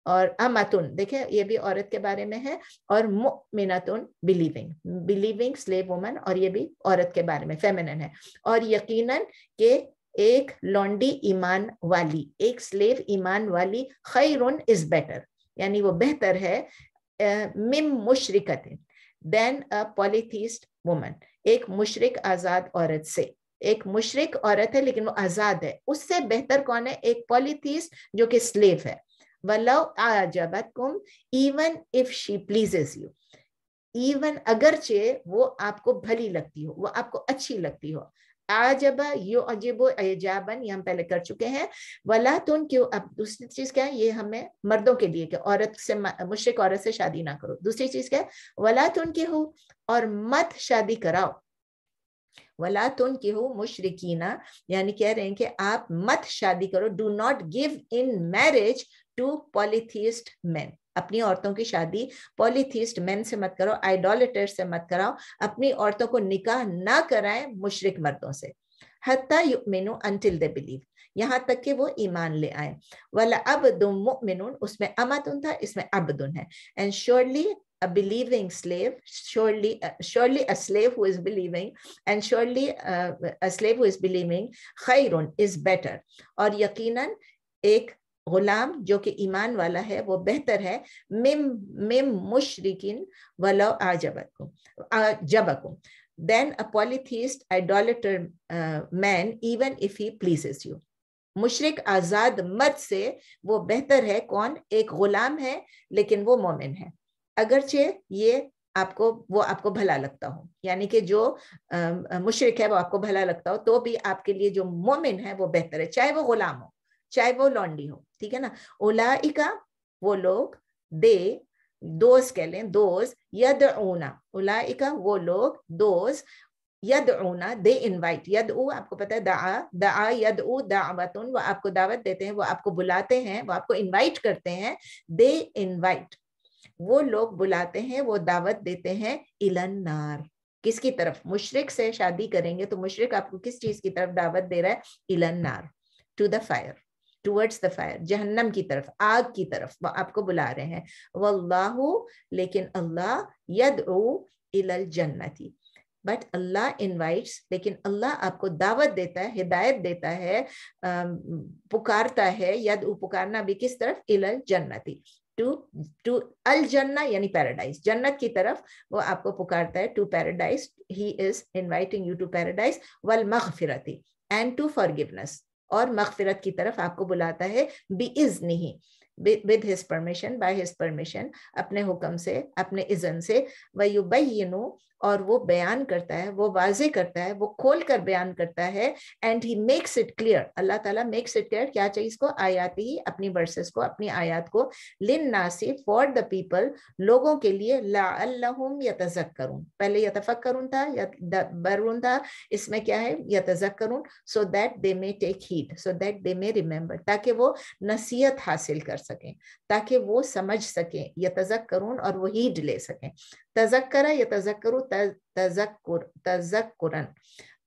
اور امتن دیکھیں یہ بھی عورت کے بارے میں ہے, اور مؤمنتن believing slave woman, اور یہ بھی عورت کے بارے میں feminine ہے. اور یقیناً کہ ایک لونڈی ایمان والی, ایک سلیو ایمان والی, خیرن is better, یعنی وہ بہتر ہے, مم مشرکت than a polytheist woman, ایک مشرک آزاد عورت سے. ایک مشرک عورت ہے لیکن وہ آزاد ہے, اس سے بہتر کون ہے, ایک پولیتھیسٹ جو کہ سلیو ہے. وَلَوْ أَعْجَبَتْكُمْ, even if she pleases you, even اگرچہ وہ آپ کو بھلی لگتی ہو, وہ آپ کو اچھی لگتی ہو. عجب یعجب اعجاباً یہ ہم پہلے کر چکے ہیں. ولا تنکحوا, اب دوسری چیز کیا ہے, یہ ہمیں مردوں کے لیے کہ عورت سے, مشرک عورت سے شادی نہ کرو. دوسری چیز کیا ہے, ولا تنکحوا, اور مت شادی کراؤ. ولا تنکحوا مشرکینا, یعنی کہہ رہے ہیں کہ آپ مت شادی کرو, do not give in marriage to polytheist مین. اپنی عورتوں کی شادی پولیتھیسٹ مین سے مت کرو, آئیڈولیٹر سے مت کراؤ. اپنی عورتوں کو نکاح نہ کرائیں مشرک مردوں سے. حتی یؤمنوا until they believe, یہاں تک کہ وہ ایمان لے آئیں. وَلَعَبْدٌ مُؤْمِنٌ, اس میں امتن تھا, اس میں عبدن ہے. And surely a believing slave, surely a slave who is believing, and surely a slave who is believing, خیرٌ is better, اور یقیناً ایک غلام جو کہ ایمان والا ہے وہ بہتر ہے, مم مشرکین ولو اعجبکم, then a polytheist idolater man even if he pleases you. مشرک آزاد مرد سے وہ بہتر ہے. کون؟ ایک غلام ہے لیکن وہ مومن ہے, اگرچہ یہ آپ کو بھلا لگتا ہو. یعنی کہ جو مشرک ہے وہ آپ کو بھلا لگتا ہو, تو بھی آپ کے لیے جو مومن ہے وہ بہتر ہے, چاہے وہ غلام ہو چاہے وہ لونڈی ہو. ٹھیک ہے نا. اولئک, وہ لوگ, دے, دوز کہہ لیں, دوز, یدعون, اولئک وہ لوگ, دوز, یدعونا, دے انوائٹ. یدعو آپ کو پتہ ہے دعا یدعو دعوتن, وہ آپ کو دعوت دیتے ہیں, وہ آپ کو بلاتے ہیں, وہ آپ کو انوائٹ کرتے ہیں. دے انوائٹ, وہ لوگ بلاتے ہیں, وہ دعوت دیتے ہیں. الی النار, کس کی طرف؟ مشرک سے شادی کریں گے تو مشرک آپ کو کس چیز کی طرف دعوت دے رہا ہے؟ الی النار, to the fire, towards the fire, جہنم کی طرف, آگ کی طرف وہ آپ کو بلا رہے ہیں. واللہ, لیکن اللہ, یدعو الی الجنت, بٹ اللہ انوائٹس, لیکن اللہ آپ کو دعوت دیتا ہے, ہدایت دیتا ہے, پکارتا ہے. یدعو, پکارنا بھی کس طرف؟ الی الجنت, ٹو الجنہ یعنی پیراڈائز, جنت کی طرف وہ آپ کو پکارتا ہے, to paradise. He is inviting you to paradise. والمغفرۃ, and to forgiveness, اور مغفرت کی طرف آپ کو بلاتا ہے. بِإِذْنِهِ, with his permission, by his permission, اپنے حکم سے, اپنے اذن سے. وَيُبَيِّنُ, اور وہ بیان کرتا ہے, وہ واضح کرتا ہے, وہ کھول کر بیان کرتا ہے. And he makes it clear, اللہ تعالیٰ میکس اٹ کلیئر, کیا چاہیے اس کو؟ آیاتی ہی, اپنی ورسز کو, اپنی آیات کو. للناس, فار دا پیپل, لوگوں کے لیے. لعلہم یتذکرون, پہلے یتفکرون تھا, یتدبرون تھا, اس میں کیا ہے؟ یتذکرون, so that they may take heed, so that they may remember, تاکہ وہ نصیحت حاصل کر سکیں, تاکہ وہ سمجھ سکیں. یتذکرون, اور وہ ہیڈ لے سکیں. تذکر یتذکر تذکرن,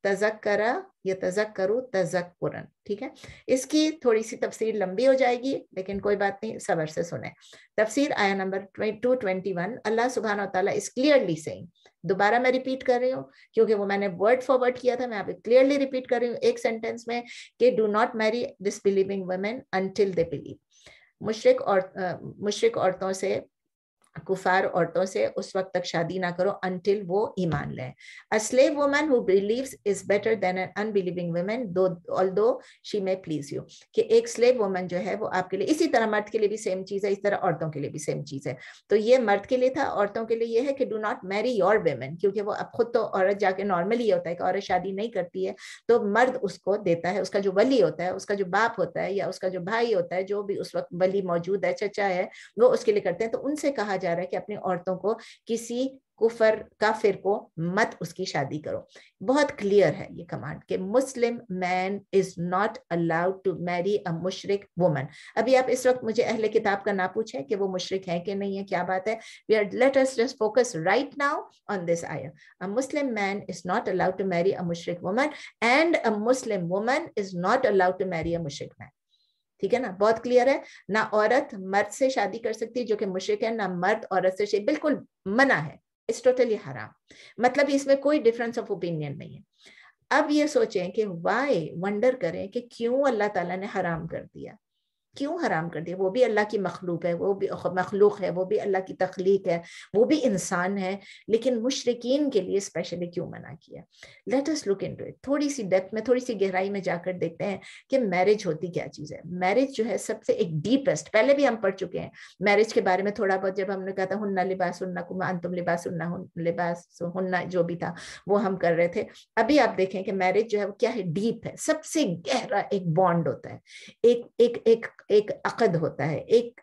تذکر یتذکر تذکرن. ٹھیک ہے. اس کی تھوڑی سی تفسیر لمبی ہو جائے گی, لیکن کوئی بات نہیں, صبر سے سنیں. تفسیر آیا نمبر 221. اللہ سبحانہ و تعالیٰ is clearly saying, دوبارہ میں ریپیٹ کر رہی ہوں کیونکہ وہ میں نے ورڈ فار ورڈ کیا تھا, میں آپ کلیئرلی ریپیٹ کر رہی ہوں ایک سینٹینس میں, کہ ڈو ناٹ میری ڈس believing women until they believe. مشرک عورتوں سے, کفار عورتوں سے اس وقت تک شادی نہ کرو انٹل وہ ایمان لیں. A slave woman who believes is better than an unbelieving woman, although she may please you. کہ ایک slave woman جو ہے وہ آپ کے لیے, اسی طرح مرد کے لیے بھی سیم چیز ہے, اس طرح عورتوں کے لیے بھی سیم چیز ہے. تو یہ مرد کے لیے تھا, عورتوں کے لیے یہ ہے کہ do not marry your women, کیونکہ وہ اب خود تو عورت جا کے نارملی یہ ہوتا ہے کہ عورت شادی نہیں کرتی ہے تو مرد اس کو دیتا ہے, اس کا جو ولی ہوتا ہے, اس کا جو باپ ہوتا ہے, یا اس کا جو بھائی ہوتا ہے, جو بھی اس وقت ولی موجود ہے, چچا ہے, وہ اس کے لیے کرتے ہیں. تو ان سے کہا جا رہا ہے کہ اپنی عورتوں کو کسی کافر کو مت اس کی شادی کرو. بہت کلیئر ہے یہ کمانڈ کہ مسلم مین is not allowed to marry اے مشرک وومن. ابھی آپ اس وقت مجھے اہل کتاب کا نہ پوچھیں کہ وہ مشرک ہیں کہ نہیں ہے, کیا بات ہے. Let us just focus right now on this ayah. A Muslim man is not allowed to marry a mushrik woman, and a Muslim woman is not allowed to marry a mushrik man. ٹھیک ہے نا, بہت clear ہے. نہ عورت مرد سے شادی کر سکتی جو کہ مشرک ہے, نہ مرد عورت سے شادی, بالکل منع ہے, اٹس ٹوٹلی حرام. مطلب اس میں کوئی ڈفرنس آف اوپینین نہیں ہے. اب یہ سوچیں کہ وائی, ونڈر کریں کہ کیوں اللہ تعالیٰ نے حرام کر دیا. کیوں حرام کر دیا؟ وہ بھی اللہ کی مخلوق ہے, وہ بھی مخلوق ہے, وہ بھی اللہ کی تخلیق ہے, وہ بھی انسان ہے, لیکن مشرکین کے لیے اسپیشلی کیوں منع کیا؟ Let us look into it. تھوڑی سی ڈیپتھ میں, تھوڑی سی گہرائی میں جا کر دیکھتے ہیں کہ میرج ہوتی کیا چیز ہے. میرج جو ہے سب سے ایک ڈیپسٹ, پہلے بھی ہم پڑھ چکے ہیں میرج کے بارے میں تھوڑا بہت, جب ہم نے کہا تھا ہن لباس لکم وانتم لباس لہن, جو بھی تھا وہ ہم کر رہے تھے. ابھی آپ دیکھیں کہ میرج جو ہے وہ کیا ہے, ڈیپ ہے, سب سے گہرا ایک بانڈ ہوتا ہے, ایک ایک ایک ایک عقد ہوتا ہے, ایک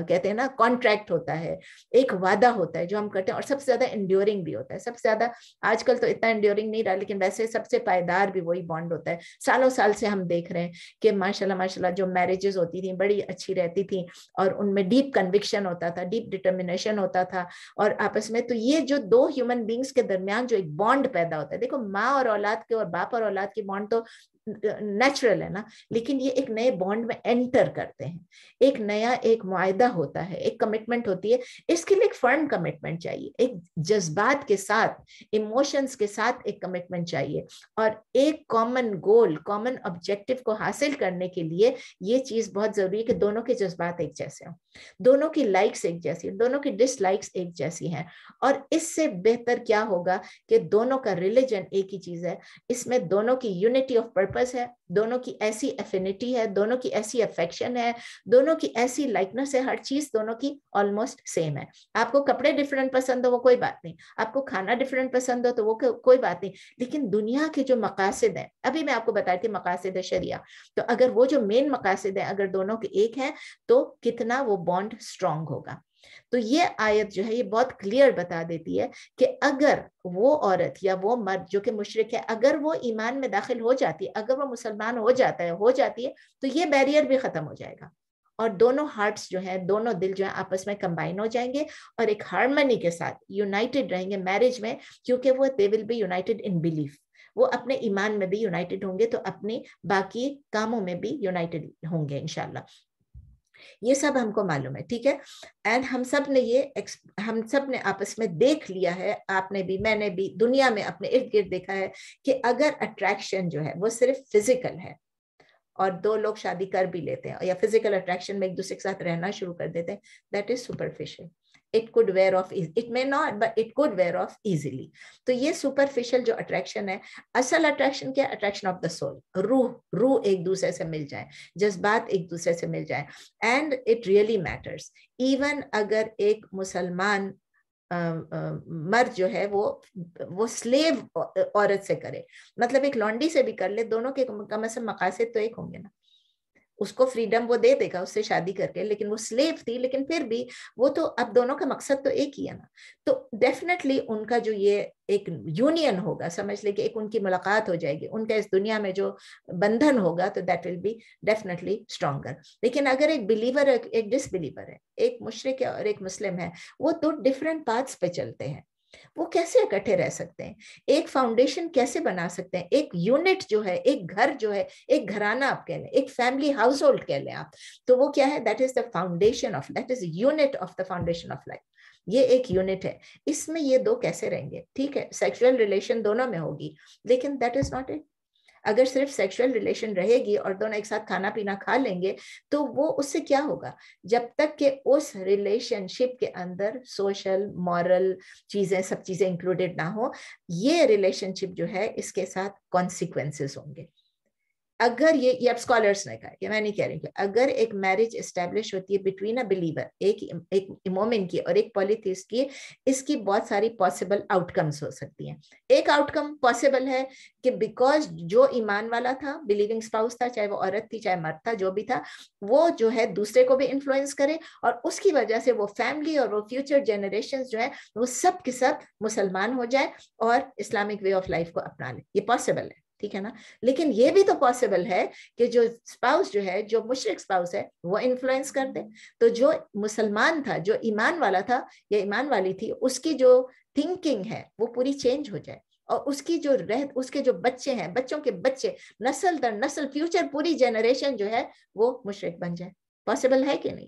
کہتے ہیں نا کانٹریکٹ ہوتا ہے, ایک وعدہ ہوتا ہے جو ہم کرتے ہیں, اور سب سے زیادہ انڈیورنگ بھی ہوتا ہے. سب سے زیادہ آج کل تو اتنا انڈیورنگ نہیں رہا, لیکن ویسے سب سے پائیدار بھی وہی بانڈ ہوتا ہے. سالوں سال سے ہم دیکھ رہے ہیں کہ ماشاءاللہ جو میرجز ہوتی تھیں بڑی اچھی رہتی تھیں, اور ان میں ڈیپ کنوکشن ہوتا تھا, ڈیپ ڈٹرمنیشن ہوتا تھا, اور آپس میں. تو یہ جو دو ہیومن بینگز کے درمیان جو ایک بانڈ پیدا ہوتا ہے, دیکھو ماں اور اولاد کے اور باپ اور اولاد کی بانڈ تو نیچرل ہے نا, لیکن یہ ایک نئے بانڈ میں انٹر کرتے ہیں, ایک نیا ایک معاہدہ ہوتا ہے, ایک کمٹمنٹ ہوتی ہے. اس کے لیے ایک فرم کمٹمنٹ چاہیے, ایک جذبات کے ساتھ, ایموشنز کے ساتھ ایک کمٹمنٹ چاہیے, اور ایک کامن گول, کامن آبجیکٹو کو حاصل کرنے کے لیے یہ چیز بہت ضروری ہے کہ دونوں کے جذبات ایک جیسے ہوں, دونوں کی لائکس ایک جیسی, دونوں کی ڈس لائکس ایک جیسی ہیں. اور اس سے بہتر کیا ہوگا کہ دونوں کا ریلیجن ایک ہی چیز ہے, اس میں دونوں کی یونٹی آف پرپس ہے, دونوں کی ایسی افینٹی ہے, دونوں کی ایسی افیکشن ہے, دونوں کی ایسی لائکنس ہے, ہر چیز دونوں کی آلموسٹ سیم ہے. آپ کو کپڑے ڈفرینٹ پسند ہو وہ کوئی بات نہیں, آپ کو کھانا ڈفرینٹ پسند ہو تو وہ کوئی بات نہیں, لیکن دنیا کے جو مقاصد ہیں, ابھی میں آپ کو بتائی تھی مقاصد شریعہ, تو اگر وہ جو مین مقاصد ہیں اگر دونوں کے ایک ہیں تو کتنا وہ بانڈ اسٹرانگ ہوگا. تو یہ آیت جو ہے یہ بہت کلیئر بتا دیتی ہے کہ اگر وہ عورت یا وہ مرد جو کہ مشرک ہے, اگر وہ ایمان میں داخل ہو جاتی ہے, اگر وہ مسلمان ہو جاتی ہے تو یہ بیریئر بھی ختم ہو جائے گا, اور دونوں ہارٹس جو ہیں, دونوں دل جو ہیں آپس میں کمبائن ہو جائیں گے, اور ایک ہارمنی کے ساتھ یونائٹڈ رہیں گے میرج میں, کیونکہ وہ they will be united in belief, وہ اپنے ایمان میں بھی یونائٹڈ ہوں گے, تو اپنی باقی کاموں میں بھی یونائٹڈ ہوں گے انشاءاللہ. یہ سب ہم کو معلوم ہے, ٹھیک ہے. اینڈ ہم سب نے آپس میں دیکھ لیا ہے, آپ نے بھی, میں نے بھی, دنیا میں اپنے ارد گرد دیکھا ہے کہ اگر اٹریکشن جو ہے وہ صرف فزیکل ہے, اور دو لوگ شادی کر بھی لیتے ہیں یا فزیکل اٹریکشن میں ایک دوسرے کے ساتھ رہنا شروع کر دیتے ہیں, that is superficial. It could wear off, it may not, but it could wear off easily. تو یہ سپرفیشل جو اٹریکشن ہے, اصل اٹریکشن کیا؟ اٹریکشن آف دا سول, روح ایک دوسرے سے مل جائے, جذبات ایک دوسرے سے مل جائے. And it really matters. Even اگر ایک مسلمان مرد جو ہے وہ سلیو عورت سے کرے, مطلب ایک لانڈی سے بھی کر لے, دونوں کے کم از کم مقاصد تو ایک ہوں گے نا. اس کو فریڈم وہ دے دے گا اس سے شادی کر کے, لیکن وہ سلیو تھی, لیکن پھر بھی وہ تو اب دونوں کا مقصد تو ایک ہی ہے نا. تو ڈیفینیٹلی ان کا جو یہ ایک یونین ہوگا, سمجھ لے کہ ایک ان کی ملاقات ہو جائے گی, ان کا اس دنیا میں جو بندھن ہوگا, تو that will be definitely stronger. لیکن اگر ایک بلیور ہے, ایک ڈس بلیور ہے, ایک مشرک ہے اور ایک مسلم ہے, وہ دو ڈفرینٹ پاتھس پہ چلتے ہیں, وہ کیسے اکٹھے رہ سکتے ہیں, ایک فاؤنڈیشن کیسے بنا سکتے ہیں, ایک یونٹ جو ہے, ایک گھر جو ہے, ایک گھرانہ آپ کہہ لیں, ایک فیملی ہاؤس ہولڈ کہہ لیں آپ, تو وہ کیا ہے, that is the foundation of, that is unit of the foundation of life. یہ ایک یونٹ ہے, اس میں یہ دو کیسے رہیں گے؟ ٹھیک ہے, سیکشل ریلیشن دونوں میں ہوگی, لیکن دیٹ از ناٹ اٹ. اگر صرف سیکشل ریلیشن رہے گی اور دونوں ایک ساتھ کھانا پینا کھا لیں گے, تو وہ اس سے کیا ہوگا؟ جب تک کہ اس ریلیشن شپ کے اندر سوشل مورل چیزیں, سب چیزیں انکلوڈیڈ نہ ہو, یہ ریلیشن شپ جو ہے اس کے ساتھ کانسیکوینسز ہوں گے. اگر یہ اب اسکالرس نے کہا, کہ میں نہیں کہہ رہی, کہ اگر ایک میرج اسٹیبلش ہوتی ہے بٹوین اے بلیور, ایک مومن کی اور ایک پولیتھیسٹ کی, اس کی بہت ساری پاسبل آؤٹ کمز ہو سکتی ہیں. ایک آؤٹ کم پاسبل ہے کہ بیکاز جو ایمان والا تھا, بلیونگ اسپاؤس تھا, چاہے وہ عورت تھی چاہے مرد تھا, جو بھی تھا, وہ جو ہے دوسرے کو بھی انفلوئنس کرے, اور اس کی وجہ سے وہ فیملی اور وہ فیوچر جنریشنز جو ہے وہ سب کے سب مسلمان ہو جائے اور اسلامک وے آف لائف کو اپنا لے. یہ پاسبل ہے, ٹھیک ہے نا. لیکن یہ بھی تو پاسبل ہے کہ جو اسپاؤس جو ہے, جو مشرک اسپاؤس ہے, وہ انفلوئنس کر دے. تو جو مسلمان تھا, جو ایمان والا تھا یا ایمان والی تھی, اس کی جو تھنکنگ ہے وہ پوری چینج ہو جائے, اور اس کی جو اس کے جو بچے ہیں, بچوں کے بچے, نسل در نسل, فیوچر پوری جنریشن جو ہے وہ مشرک بن جائے. پاسبل ہے کہ نہیں؟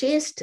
chaste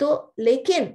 تو لیکن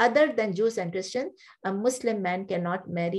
other than Jews and Christians, a Muslim man cannot marry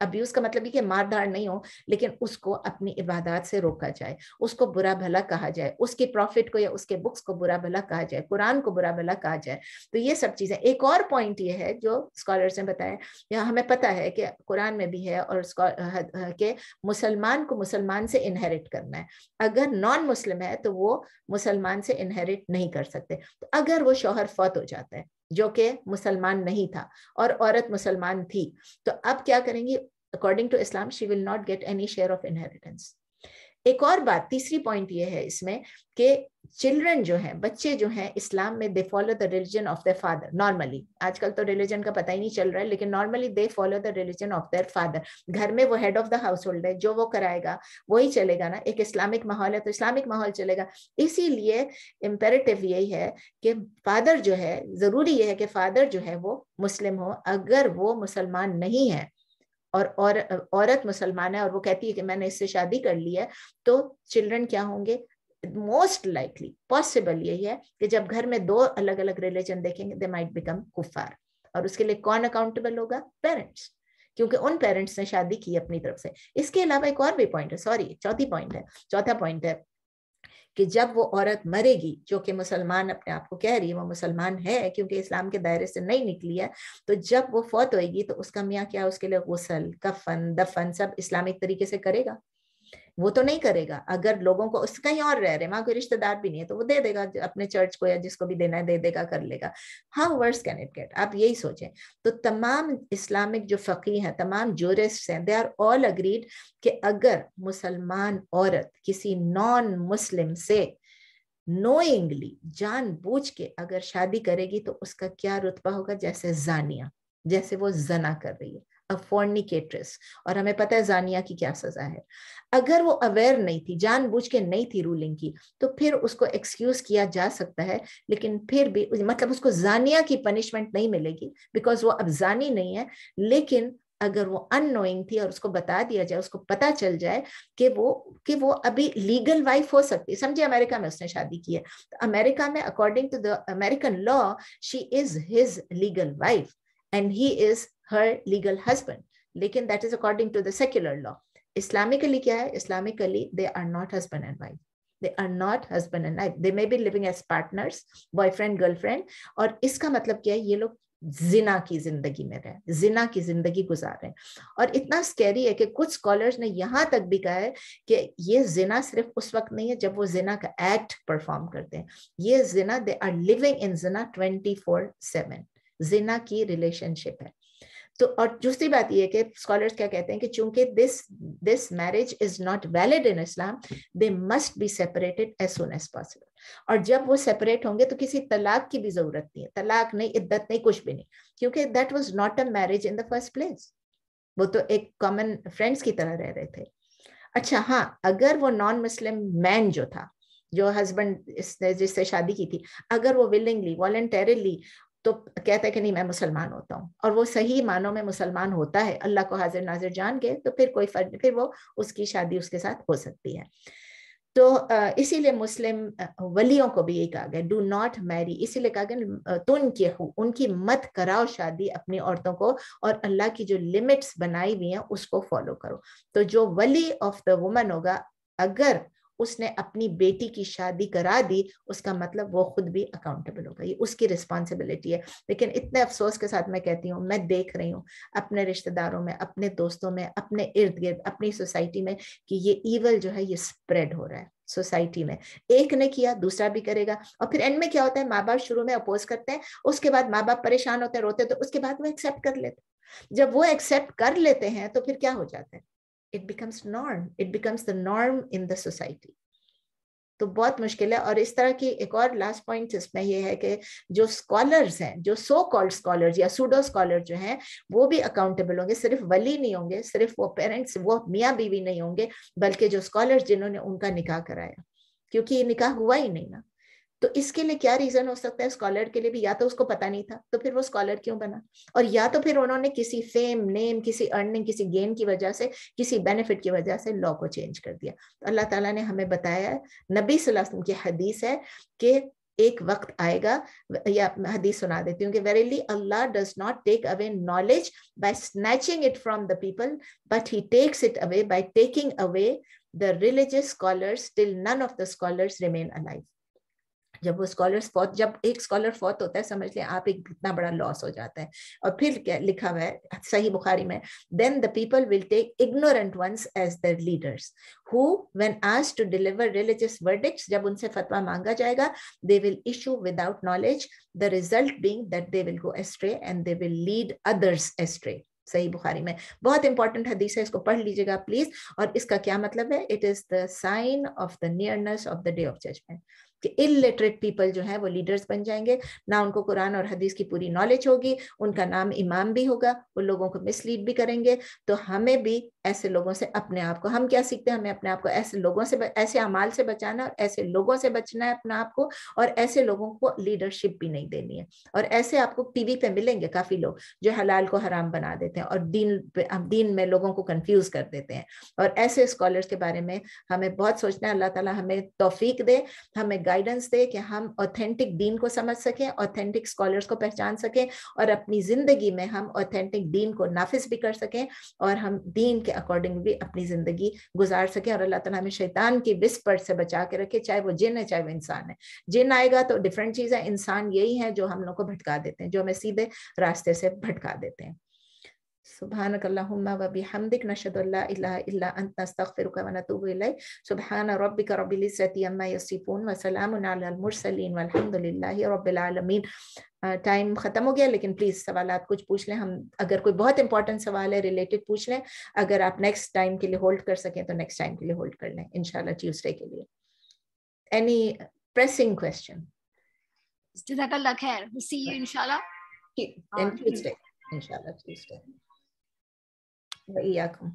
abuse کا مطلب یہ کہ مار دھاڑ نہیں ہو، لیکن اس کو اپنی عبادات سے روکا جائے، اس کو برا بھلا کہا جائے، اس کی پروفٹ کو یا اس کے بکس کو برا بھلا کہا جائے، قرآن کو برا بھلا کہا جائے. تو یہ سب چیزیں. ایک اور پوائنٹ یہ ہے جو اسکالرس نے بتایا، یا ہمیں پتہ ہے کہ قرآن میں بھی ہے اور کہ مسلمان کو مسلمان سے انہیرٹ کرنا ہے. اگر نان مسلم ہے تو وہ مسلمان سے انہیرٹ نہیں کر سکتے. تو اگر وہ شوہر فوت ہو جاتا ہے جو کہ مسلمان نہیں تھا اور عورت مسلمان تھی، تو اب کیا کریں گی؟ According to Islam she will not get any share of inheritance. ایک اور بات، تیسری پوائنٹ یہ ہے اس میں کہ چلڈرن جو ہیں، بچے جو ہیں اسلام میں they follow the religion of their father. Normally آج کل تو ریلیجن کا پتہ ہی نہیں چل رہا ہے، لیکن normally they follow the religion of their father. گھر میں وہ head of the household ہے، جو وہ کرائے گا وہی چلے گا نا. ایک اسلامک ماحول ہے تو اسلامک ماحول چلے گا. اسی لیے امپیریٹیو یہی ہے کہ فادر جو ہے، ضروری یہ ہے کہ فادر جو ہے وہ مسلم ہو. اگر وہ مسلمان نہیں ہے اور عورت مسلمان ہے اور وہ کہتی ہے کہ میں نے اس سے شادی کر لی ہے، تو چلڈرن کیا ہوں گے؟ موسٹ لائکلی پاسبل یہی ہے کہ جب گھر میں دو الگ الگ ریلیجن دیکھیں گے، دے مائٹ بیکم کفار. اور اس کے لیے کون اکاؤنٹیبل ہوگا؟ پیرنٹس، کیونکہ ان پیرنٹس نے شادی کی اپنی طرف سے. اس کے علاوہ ایک اور بھی پوائنٹ ہے، چوتھا پوائنٹ ہے کہ جب وہ عورت مرے گی جو کہ مسلمان اپنے آپ کو کہہ رہی ہے، وہ مسلمان ہے کیونکہ اسلام کے دائرے سے نہیں نکلی ہے، تو جب وہ فوت ہوئے گی تو اس کا میاں کیا اس کے لیے غسل، کفن، دفن سب اسلامک طریقے سے کرے گا؟ وہ تو نہیں کرے گا. اگر لوگوں کو اس کہیں اور رہ رہے، وہاں کوئی رشتہ دار بھی نہیں ہے، تو وہ دے دے گا اپنے چرچ کو یا جس کو بھی دینا ہے دے دے گا، کر لے گا. How verse can it get? آپ یہی سوچیں. تو تمام اسلامک جو فقیہ ہیں، تمام جورسٹس ہیں، دے آر آل اگریڈ کہ اگر مسلمان عورت کسی نان مسلم سے نوئنگلی، جان بوجھ کے اگر شادی کرے گی تو اس کا کیا رتبہ ہوگا؟ جیسے زانیہ، جیسے وہ زنا کر رہی ہے، فورنیکیٹرس. اور ہمیں پتہ ہے زانیہ کی کیا سزا ہے. اگر وہ اویئر نہیں تھی، جان بوجھ کے نہیں تھی رولنگ کی، تو پھر اس کو ایکسکیوز کیا جا سکتا ہے، لیکن پھر بھی مطلب اس کو زانیہ کی پنشمنٹ نہیں ملے گی بیکاز وہ اب زانی نہیں ہے. لیکن اگر وہ ان نوئنگ تھی اور اس کو بتا دیا جائے، اس کو پتا چل جائے کہ وہ ابھی لیگل وائف ہو سکتی ہے. سمجھے امریکہ میں اس نے شادی کی ہے، تو امریکہ میں according to the American law she is his legal wife and he is her legal husband. لیکن that is according to the secular law. Islamically کیا ہے؟ Islamically they are not husband and wife. They are not husband and wife. They may be living as partners, boyfriend, girlfriend. اور اس کا مطلب کیا ہے؟ یہ لوگ زنا کی زندگی میں رہے، زنا کی زندگی گزار رہے ہیں. اور اتنا سکیری ہے کہ کچھ سکولرز نے یہاں تک بھی کہا ہے کہ یہ زنا صرف اس وقت نہیں ہے جب وہ زنا کا ایکٹ پرفارم کرتے ہیں. یہ زنا they are living in zina 24/7. زنا کی ریلیشن شپ ہے. تو اور دوسری بات یہ ہے کہ اسکالرز کیا کہتے ہیں کہ چونکہ this marriage is not valid in Islam, they must be separated as soon as possible. اور جب وہ سیپریٹ ہوں گے تو کسی طلاق کی بھی ضرورت نہیں ہے، طلاق نہیں، عدت نہیں، کچھ بھی نہیں، کیونکہ that was not a marriage in the first place. وہ تو ایک کامن فرینڈس کی طرح رہ رہے تھے. اچھا ہاں، اگر وہ نان مسلم مین جو تھا، جو ہسبینڈ جس سے شادی کی تھی، اگر وہ ولنگلی والنٹیرلی تو کہتا ہے کہ نہیں میں مسلمان ہوتا ہوں، اور وہ صحیح معنوں میں مسلمان ہوتا ہے اللہ کو حاضر ناظر جان کے، تو پھر کوئی فرق نہیں، پھر وہ اس کی شادی اس کے ساتھ ہو سکتی ہے. تو اسی لیے مسلم ولیوں کو بھی یہی کہا گیا ڈو ناٹ میری، اسی لیے کہا گیا تنکحوا، ان کی مت کراؤ شادی اپنی عورتوں کو، اور اللہ کی جو لمٹس بنائی ہوئی ہیں اس کو فالو کرو. تو جو ولی آف دا وومن ہوگا، اگر اس نے اپنی بیٹی کی شادی کرا دی، اس کا مطلب وہ خود بھی اکاؤنٹیبل ہوگا، یہ اس کی رسپانسبلٹی ہے. لیکن اتنے افسوس کے ساتھ میں کہتی ہوں، میں دیکھ رہی ہوں اپنے رشتہ داروں میں، اپنے دوستوں میں، اپنے ارد گرد، اپنی سوسائٹی میں کہ یہ ایول جو ہے یہ اسپریڈ ہو رہا ہے سوسائٹی میں. ایک نے کیا دوسرا بھی کرے گا، اور پھر اینڈ میں کیا ہوتا ہے؟ ماں باپ شروع میں اپوز کرتے ہیں، اس کے بعد ماں باپ پریشان ہوتے ہیں، روتے، تو اس کے بعد وہ ایکسیپٹ کر لیتے. جب وہ ایکسیپٹ کر لیتے ہیں تو پھر کیا ہو جاتا ہے؟ It becomes norm. It becomes the norm in the society. تو بہت مشکل ہے. اور اس طرح کی ایک اور لاسٹ پوائنٹ اس میں یہ ہے کہ جو اسکالرز ہیں، جو سو کالڈ اسکالرز یا سوڈو اسکالر جو ہیں، وہ بھی اکاؤنٹیبل ہوں گے. صرف ولی نہیں ہوں گے، صرف وہ پیرنٹس، وہ میاں بیوی نہیں ہوں گے، بلکہ جو اسکالرز جنہوں نے ان کا نکاح کرایا، کیونکہ یہ نکاح ہوا ہی نہیں نا. تو اس کے لیے کیا ریزن ہو سکتا ہے؟ اسکالر کے لیے بھی یا تو اس کو پتا نہیں تھا، تو پھر وہ اسکالر کیوں بنا، اور یا تو پھر انہوں نے کسی فیم، نیم، کسی ارننگ، کسی گین کی وجہ سے، کسی بینیفٹ کی وجہ سے لا کو چینج کر دیا. تو اللہ تعالیٰ نے ہمیں بتایا ہے، نبی صلی اللہ علیہ وسلم کی حدیث ہے کہ ایک وقت آئے گا, یا حدیث سنا دیتی ہوں کہ verily Allah does not take away knowledge by snatching it from the people, but he takes it away by taking away the religious scholars till none of the scholars remain alive. جب وہ scholars فوت, جب ایک scholar فوت ہوتا ہے سمجھ لیں آپ ایک اتنا بڑا لاس ہو جاتا ہے. اور پھر کیا لکھا ہوا ہے صحیح بخاری میں, then the people will take ignorant ones as their leaders who when asked to deliver religious verdicts, جب ان سے فتویٰ مانگا جائے گا, they will issue without knowledge, the result being that they will go astray and they will lead others astray. صحیح بخاری میں بہت important حدیث ہے, اس کو پڑھ لیجیے گا پلیز. اور اس کا کیا مطلب ہے؟ It is the sign of the nearness of the day of judgment. کہ illiterate people جو ہیں وہ لیڈرز بن جائیں گے, نہ ان کو قرآن اور حدیث کی پوری نالج ہوگی, ان کا نام امام بھی ہوگا, وہ لوگوں کو مس لیڈ بھی کریں گے. تو ہمیں بھی ایسے لوگوں سے اپنے آپ کو, ہم کیا سیکھتے ہیں, ہمیں اپنے آپ کو ایسے لوگوں سے, ایسے اعمال سے بچانا, اور ایسے لوگوں سے بچنا ہے اپنا آپ کو, اور ایسے لوگوں کو لیڈرشپ بھی نہیں دینی ہے. اور ایسے آپ کو ٹی وی پہ ملیں گے کافی لوگ جو حلال کو حرام بنا دیتے ہیں اور دین میں لوگوں کو کنفیوز کر دیتے ہیں. اور ایسے اسکالرز کے بارے میں ہمیں بہت سوچنا ہے. اللہ تعالیٰ ہمیں توفیق دے, ہمیں گائیڈنس دے کہ ہم اوتھینٹک دین کو سمجھ سکیں, اوتھینٹک اسکالرس کو پہچان سکیں, اور اپنی زندگی میں ہم اوتھینٹک دین کو نافذ بھی کر سکیں, اور ہم دین کے اکارڈنگ بھی اپنی زندگی گزار سکیں. اور اللہ تعالیٰ ہمیں شیطان کی وسپر سے بچا کے رکھے, چاہے وہ جن ہے چاہے وہ انسان ہے. جن آئے گا تو ڈفرینٹ چیز ہے, انسان یہی ہے جو ہم لوگ کو بھٹکا دیتے ہیں, جو ہمیں سیدھے راستے سے بھٹکا دیتے ہیں. سبحانک اللہم و بحمدک نشہد ان لا الہ الا انت نستغفرک و نتوب الیک. سبحان ربک رب العزۃ عما یصفون وسلام علی المرسلین والحمد للہ رب العالمین. ٹائم ختم ہو گیا, لیکن پلیز سوالات کچھ پوچھ لیں. ہم اگر کوئی بہت امپورٹنٹ سوال ہے ریلیٹڈ پوچھ لیں, اگر آپ نیکسٹ ٹائم کے لیے ہولڈ کر سکیں تو نیکسٹ ٹائم کے لیے ہولڈ کر لیں انشاءاللہ ٹیوزڈے کے لیے. Any pressing question? جزاک اللہ خیر. سی یو انشاءاللہ ٹیوزڈے, انشاءاللہ ٹیوزڈے. وإياكم.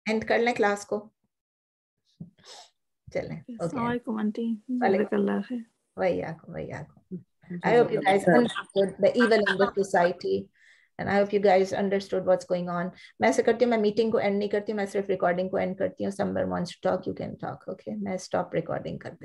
اینڈ کر لیں کلاس کو, چلیں. السلام علیکم آنٹی, جزاک اللہ خیر. وإياكم. I hope you guys understood the evil in the society and I hope you guys understood what's going on. میں ایسے کرتی ہوں, میں میٹنگ کو اینڈ نہیں کرتی ہوں, میں صرف ریکارڈنگ کو اینڈ کرتی ہوں. Somebody wants to talk, you can talk. Okay, میں اسٹاپ ریکارڈنگ کر دیں.